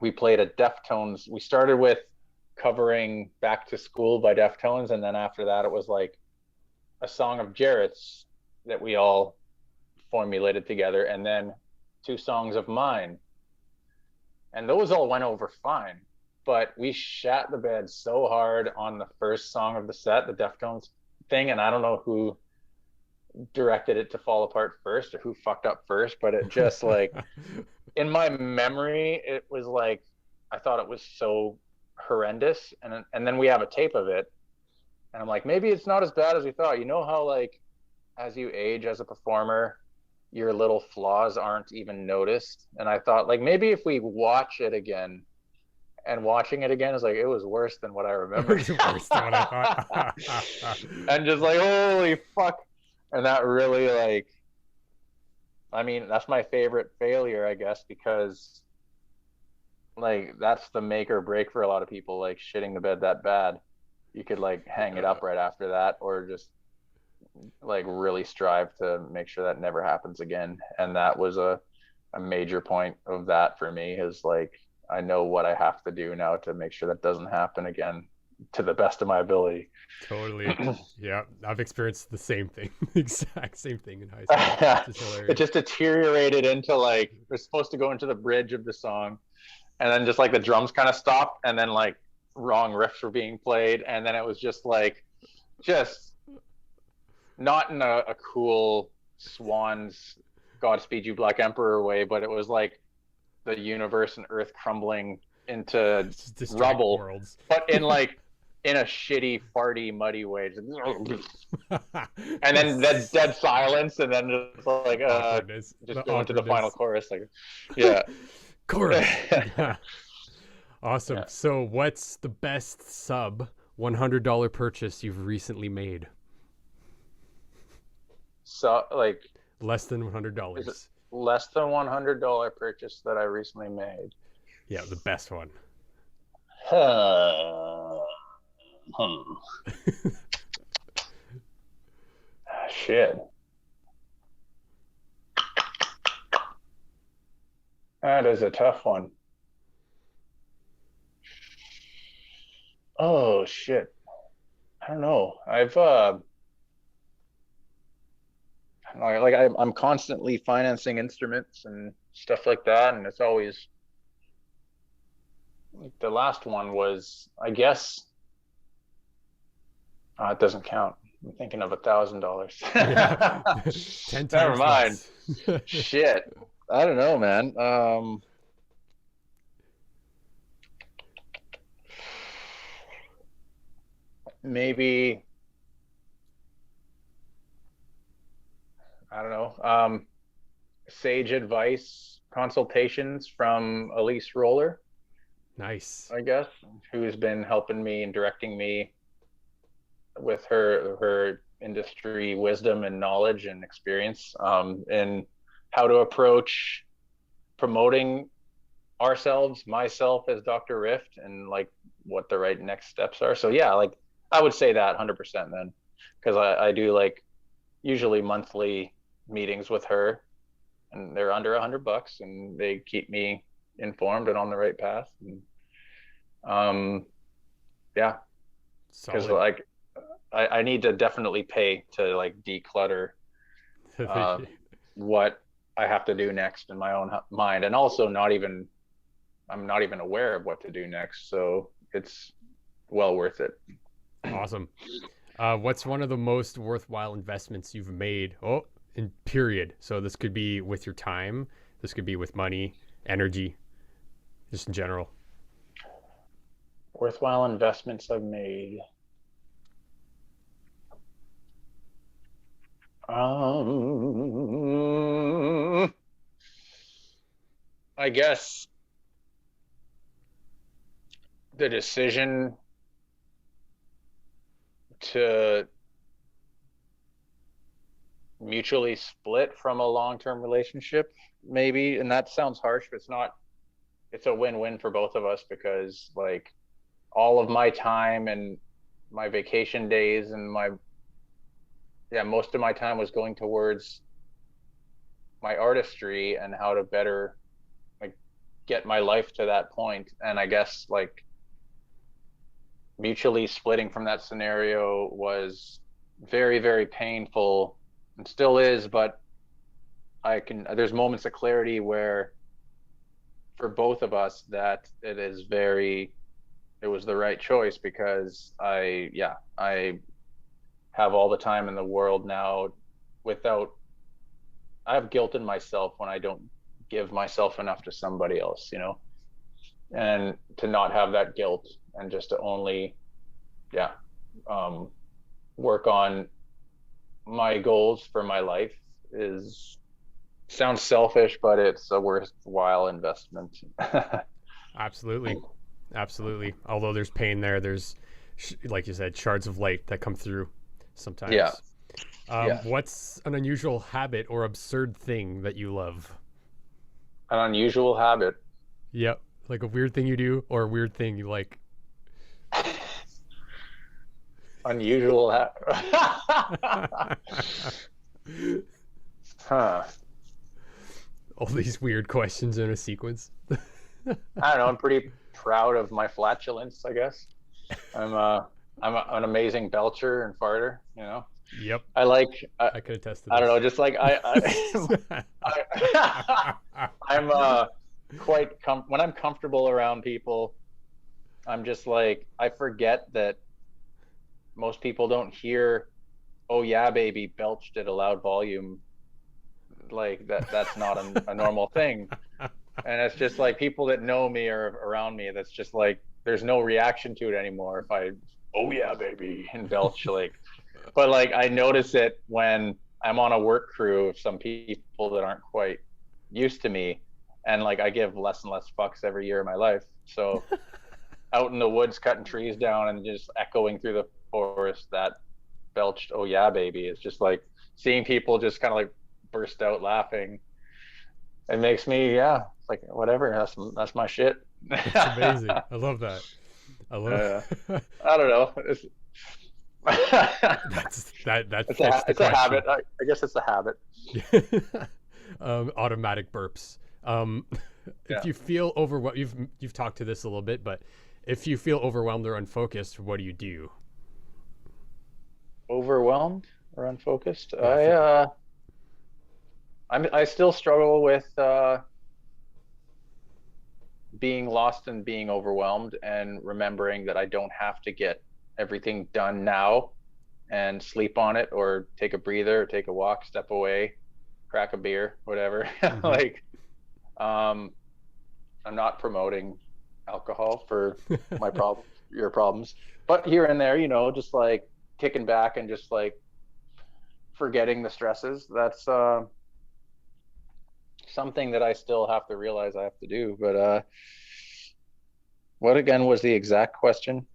we played a Deftones. We started with covering Back to School by Deftones. And then after that, it was like a song of Jarrett's that we all formulated together. And then 2 songs of mine. And those all went over fine. But we shat the bed so hard on the first song of the set, the Deftones thing. And I don't know who directed it to fall apart first or who fucked up first, but it just like, in my memory, it was like, I thought it was so horrendous. And then we have a tape of it. And I'm like, maybe it's not as bad as we thought. You know how, like, as you age as a performer, your little flaws aren't even noticed. And I thought, like, maybe if we watch it again, and watching it again is like, it was worse than what I remember. Worse than what I thought. And just like, holy fuck. And that really, like, I mean, that's my favorite failure, I guess, because like that's the make or break for a lot of people, like shitting the bed that bad. You could like hang it up right after that, or just like really strive to make sure that never happens again. And that was a major point of that for me, is like, I know what I have to do now to make sure that doesn't happen again to the best of my ability. Totally. Yeah, I've experienced the same thing, exact same thing in high school. It just deteriorated into like, we're supposed to go into the bridge of the song, and then just like the drums kind of stopped, and then like wrong riffs were being played, and then it was just like, just not in a cool Swans Godspeed You Black Emperor way, but it was like the universe and earth crumbling into rubble worlds. But in like in a shitty farty muddy way. And then that dead silence, and then just like just going to the final chorus, like, yeah. Chorus. Awesome. Yeah. So what's the best sub $100 purchase you've recently made? So like less than $100. Less than $100 purchase that I recently made. Yeah, the best one. Shit. That is a tough one. Oh shit. I don't know. I'm constantly financing instruments and stuff like that, and it's always The last one was, I guess, it doesn't count. I'm thinking of $1,000. 10 Never times mind. less. Shit. I don't know, man. Maybe, I don't know. Sage advice consultations from Elise Roller, Nice. I guess, who's been helping me and directing me with her industry wisdom and knowledge and experience, in how to approach promoting ourselves, myself as Dr. Rift, and like what the right next steps are. So yeah, like I would say that 100% then, because I do like usually monthly meetings with her, and they're under $100, and they keep me informed and on the right path. And, yeah, because Solid. like I need to definitely pay to like declutter what I have to do next in my own mind, and also I'm not even aware of what to do next, so it's well worth it. Awesome. What's one of the most worthwhile investments you've made? Oh, in period. So this could be with your time. This could be with money, energy, just in general. Worthwhile investments I've made. I guess the decision to mutually split from a long-term relationship, maybe, and that sounds harsh, but it's not. It's a win-win for both of us, because like all of my time and my vacation days and most of my time was going towards my artistry and how to better like get my life to that point. And I guess like mutually splitting from that scenario was very, very painful, and still is, but there's moments of clarity where for both of us that it was the right choice, because I have all the time in the world now without, I have guilt in myself when I don't give myself enough to somebody else, and to not have that guilt, and just to only, work on my goals for my life sounds selfish, but it's a worthwhile investment. Absolutely. Absolutely. Although there's pain there, there's, like you said, shards of light that come through sometimes. Yeah. What's an unusual habit or absurd thing that you love? An unusual habit. Yep. Like a weird thing you do, or a weird thing you like. Unusual Huh. All these weird questions in a sequence. I don't know. I'm pretty proud of my flatulence, I guess. I'm an amazing belcher and farter, Yep. I could attest to this. I don't know, just like I'm when I'm comfortable around people, I'm just like, I forget that most people don't hear, "Oh yeah, baby," belched at a loud volume. Like that's not a normal thing. And it's just like people that know me or around me, that's just like there's no reaction to it anymore if I, "Oh yeah, baby," and belch. Like, but like I notice it when I'm on a work crew of some people that aren't quite used to me, and like I give less and less fucks every year of my life. So out in the woods cutting trees down and just echoing through the forest, that belched "Oh yeah, baby" is just like seeing people just kind of like burst out laughing. It makes me, it's like whatever, that's my shit. It's amazing. I love that. I don't know. It's a habit. I guess it's a habit. Automatic burps. If you feel overwhelmed, you've talked to this a little bit, but if you feel overwhelmed or unfocused, what do you do? Overwhelmed or unfocused? I still struggle with being lost and being overwhelmed, and remembering that I don't have to get everything done now and sleep on it, or take a breather, or take a walk, step away, crack a beer, whatever. Like, I'm not promoting alcohol for my problems, your problems, but here and there, just like kicking back and just like forgetting the stresses. That's something that I still have to realize I have to do. But what again was the exact question?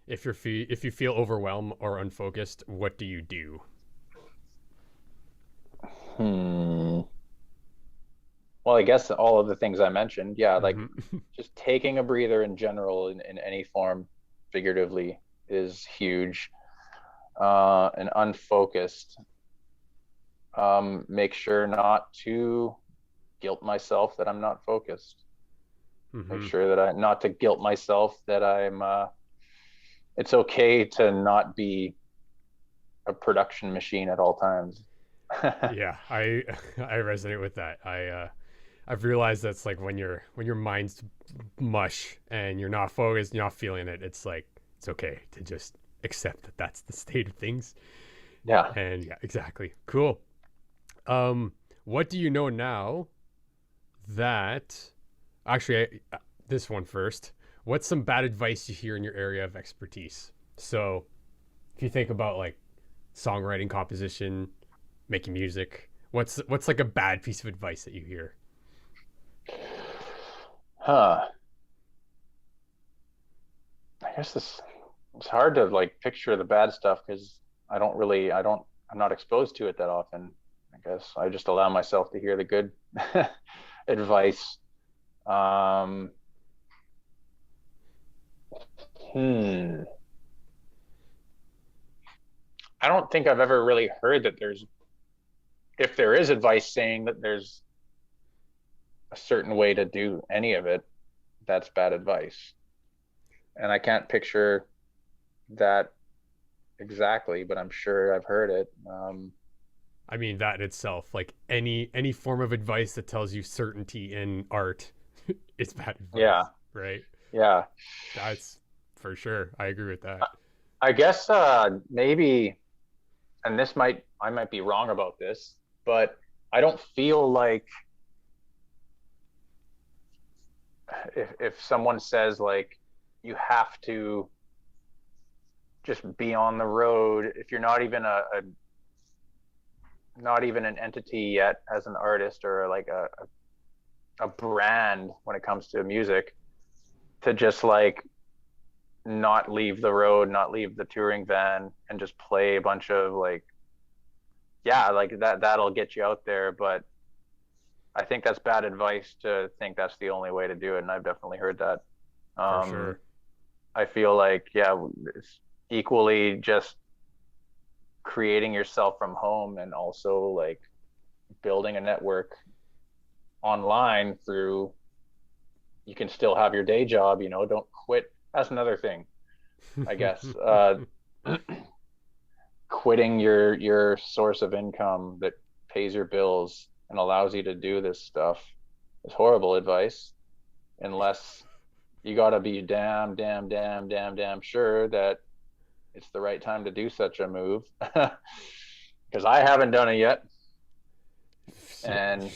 If you feel overwhelmed or unfocused, what do you do? Well, I guess all of the things I mentioned. Yeah, like just taking a breather in general, in any form, figuratively, is huge. And unfocused, make sure not to guilt myself that I'm not focused. Make sure that not to guilt myself that it's okay to not be a production machine at all times. Yeah, I resonate with that. I've realized that's like when your mind's mush and you're not focused, you're not feeling it. It's like it's okay to just accept that that's the state of things. Yeah. And yeah, exactly. Cool. What do you know now that actually this one first? What's some bad advice you hear in your area of expertise? So if you think about like songwriting, composition, making music, what's like a bad piece of advice that you hear? I guess it's hard to like picture the bad stuff because I'm not exposed to it that often. I guess I just allow myself to hear the good advice. I don't think I've ever really heard that if there is advice saying that there's a certain way to do any of it, that's bad advice. And I can't picture that exactly, but I'm sure I've heard it. I mean, that in itself, like any form of advice that tells you certainty in art, it's bad advice. Yeah. Right. Yeah. That's for sure. I agree with that. I guess maybe, and I might be wrong about this, but I don't feel like if someone says like you have to just be on the road, if you're not even not even an entity yet as an artist or like a brand when it comes to music, to just like not leave the road, not leave the touring van, and just play a bunch of like, yeah, like that'll get you out there. But I think that's bad advice to think that's the only way to do it, and I've definitely heard that. For sure. I feel like, yeah, it's equally just creating yourself from home and also like building a network online through, you can still have your day job, don't quit. That's another thing, I guess. Quitting your source of income that pays your bills and allows you to do this stuff is horrible advice, unless you got to be damn sure that it's the right time to do such a move. Because I haven't done it yet. And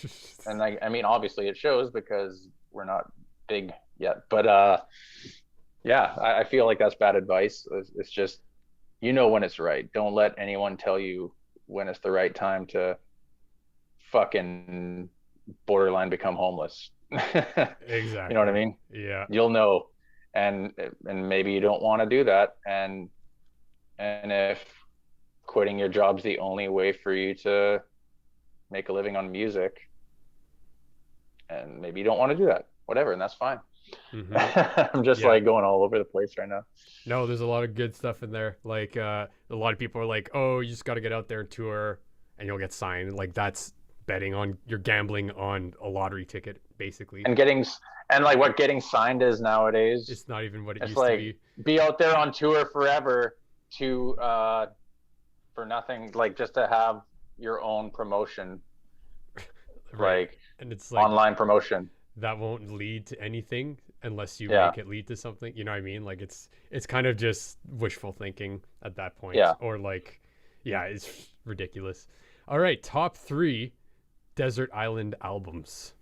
I mean, obviously it shows because we're not big yet. But yeah, I feel like that's bad advice. It's just, when it's right. Don't let anyone tell you when it's the right time to fucking borderline become homeless. Exactly. You know what I mean? Yeah. You'll know. And maybe you don't want to do that. And if quitting your job's the only way for you to make a living on music, and maybe you don't want to do that, whatever, and that's fine. I'm just like going all over the place right now. No, there's a lot of good stuff in there. Like a lot of people are like, oh, you just got to get out there and tour and you'll get signed. Like that's you're gambling on a lottery ticket basically. And like what getting signed is nowadays. It's not even what it used like, to be out there on tour forever for nothing, like just to have your own promotion. Right. Like, and it's like online promotion that won't lead to anything. unless you Yeah. make it lead to something. You know what I mean? Like it's kind of just wishful thinking at that point. Yeah. Or like, yeah, it's ridiculous. All right, top 3 desert island albums.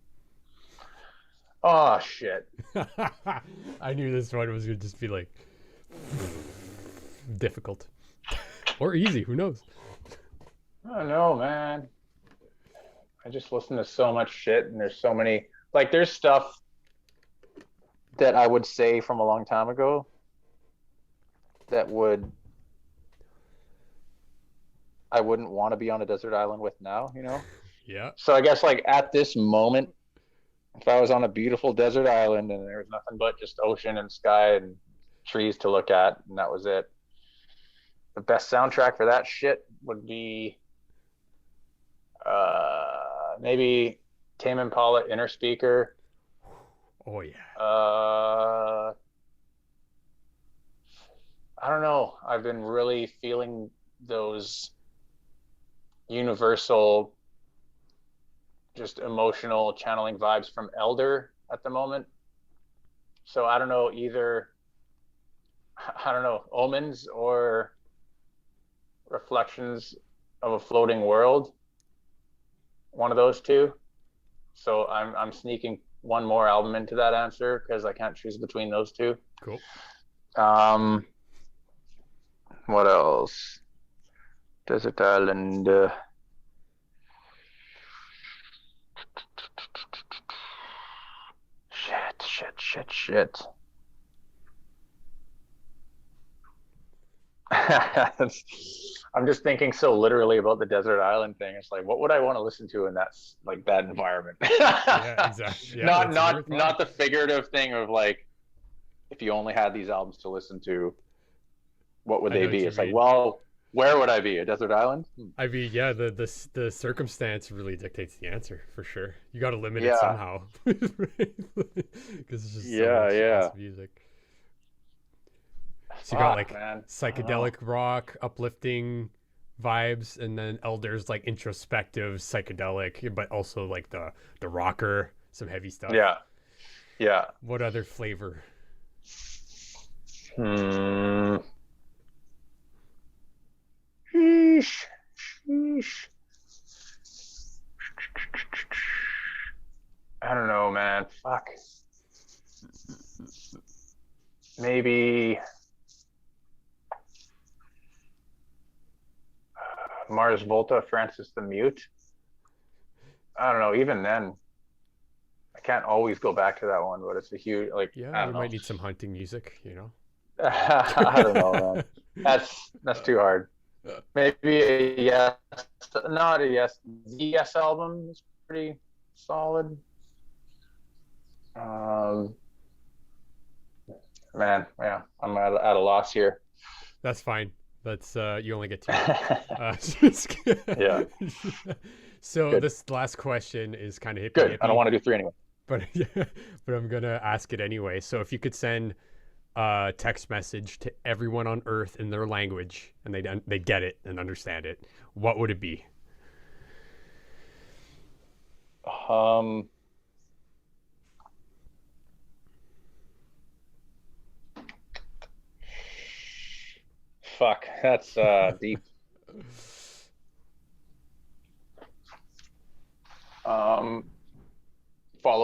Oh shit. I knew this one was gonna just be like difficult or easy. Who knows? I don't know, man. I just listen to so much shit, and there's so many. Like, there's stuff that I would say from a long time ago that I wouldn't want to be on a desert island with now, you know? Yeah. So I guess like at this moment, if I was on a beautiful desert island and there was nothing but just ocean and sky and trees to look at, and that was it, the best soundtrack for that shit would be maybe Tame Impala Inner Speaker. Oh yeah. I don't know. I've been really feeling those universal, just emotional channeling vibes from Elder at the moment. So I don't know, Omens or Reflections of a Floating World. One of those two. So I'm sneaking one more album into that answer because I can't choose between those two. Cool. What else? Desert Island. Shit. I'm just thinking so literally about the desert island thing. It's like, what would I want to listen to in that environment? Yeah, exactly. Yeah, not the figurative thing of like, if you only had these albums to listen to, what would they be? It's like, well, where would I be? A desert island? I mean, yeah, the circumstance really dictates the answer for sure. You got to limit it somehow, because it's just so much music. So you got like psychedelic rock, uplifting vibes, and then Elder's like introspective, psychedelic, but also like the rocker, some heavy stuff. Yeah. What other flavor? Sheesh. I don't know, man. Fuck. Maybe Mars Volta, Francis the Mute. I don't know. Even then, I can't always go back to that one, but it's a huge, like, yeah, we might need some hunting music, you know? I don't know, man. That's too hard. Maybe a Yes, not a Yes. The Yes album is pretty solid. Man, yeah, I'm at a loss here. That's fine. That's you only get 2. Yeah. So Good. This last question is kind of hippie. Good. I don't want to do 3 anyway. But I'm gonna ask it anyway. So if you could send a text message to everyone on Earth in their language, and they get it and understand it, what would it be? Fuck, that's deep. Follow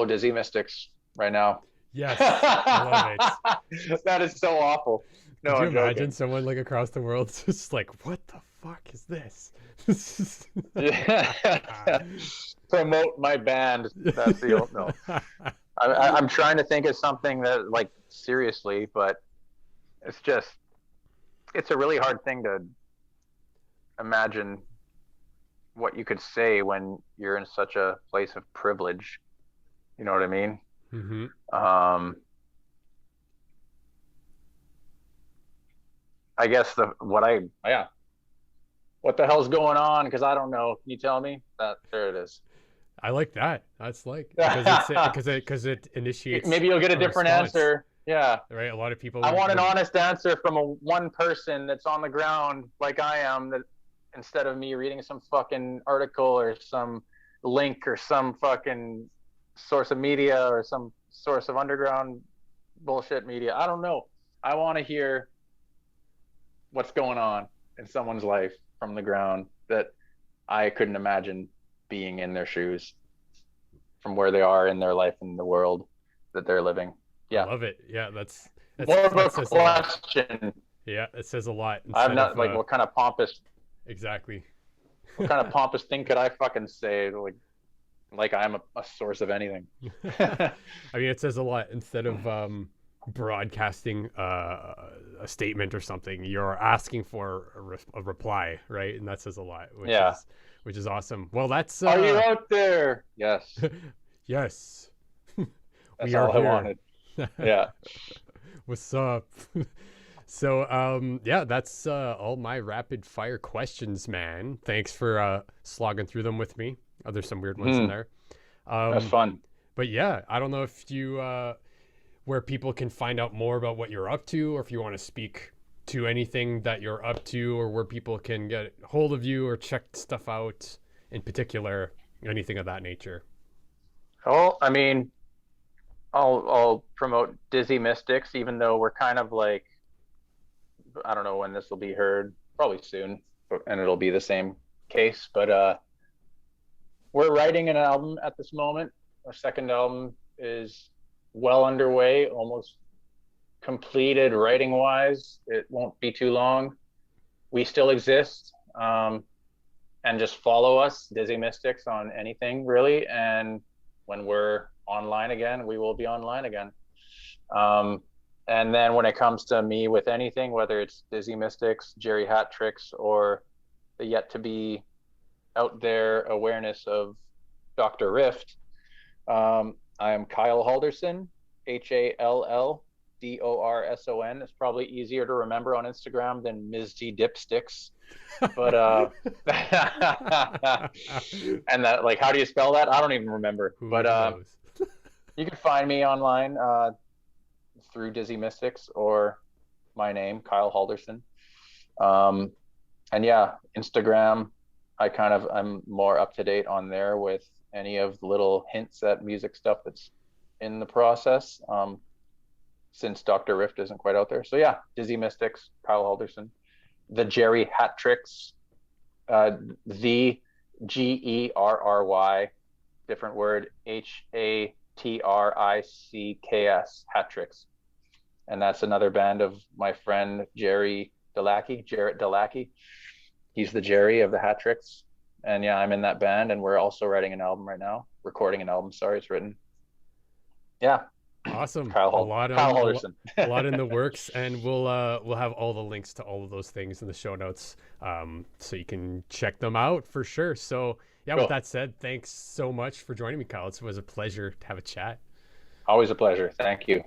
Dizzy Mystics right now. Yes, I love it. That is so awful. No, Could you I'm imagine joking. someone like across the world just like, what the fuck is this? Promote my band. That's the old, no. I'm trying to think of something that, like, seriously, but it's a really hard thing to imagine what you could say when you're in such a place of privilege. You know what I mean? Mm-hmm. I guess what the hell's going on? Because I don't know. Can you tell me? There it is. I like that. That's like because it initiates. Maybe you'll get a different response. answer. Yeah. Right. A lot of people. I want an honest answer from one person that's on the ground like I am, that instead of me reading some fucking article or some link or some fucking source of media or some source of underground bullshit media. I don't know. I want to hear what's going on in someone's life from the ground that I couldn't imagine being in their shoes, from where they are in their life and the world that they're living. Yeah. I love it. Yeah, that's More of a that says a lot. question. Yeah, it says a lot. I'm Instead not of, like, what kind of pompous exactly. thing could I fucking say? Like I'm a source of anything. I mean, it says a lot. Instead of broadcasting a statement or something, you're asking for a reply, right? And that says a lot, which is awesome. Well, that's Are you out there? Yes. Yes. That's all I wanted. Yeah. What's up? So yeah, that's all my rapid fire questions, man. Thanks for slogging through them with me. Oh, there's some weird ones in there. That's fun. But yeah, I don't know if you where people can find out more about what you're up to, or if you want to speak to anything that you're up to, or where people can get hold of you or check stuff out in particular, anything of that nature. Oh, I mean, I'll promote Dizzy Mystics, even though we're kind of like, I don't know when this will be heard, probably soon, and it'll be the same case. But we're writing an album at this moment. Our second album is well underway, almost completed writing wise. It won't be too long. We still exist. And just follow us, Dizzy Mystics, on anything really. And when we're online again, we will be online again. And then when it comes to me with anything, whether it's Dizzy Mystics, Gerry Hatricks, or the yet to be out there awareness of Dr. Riff, I am Kyle Halldorson, Halldorson. It's probably easier to remember on Instagram than Ms. G Dipsticks. But and that, like, how do you spell that? I don't even remember. But you can find me online through Dizzy Mystics or my name, Kyle Halldorson. And yeah, Instagram, I'm more up to date on there with any of the little hints at music stuff that's in the process, since Dr. Riff isn't quite out there. So yeah, Dizzy Mystics, Kyle Halldorson. The Gerry Hatricks, the Gerry, different word, Hatricks, Hatricks. And that's another band of my friend Jarrett Delackey. He's the Gerry of the Hatricks. And yeah, I'm in that band, and we're also recording an album, sorry, it's written. Yeah. Awesome. Kyle Halldorson. A lot in the works, and we'll have all the links to all of those things in the show notes, so you can check them out for sure. So yeah, cool. With that said, thanks so much for joining me, Kyle. It was a pleasure to have a chat. Always a pleasure. Thank you.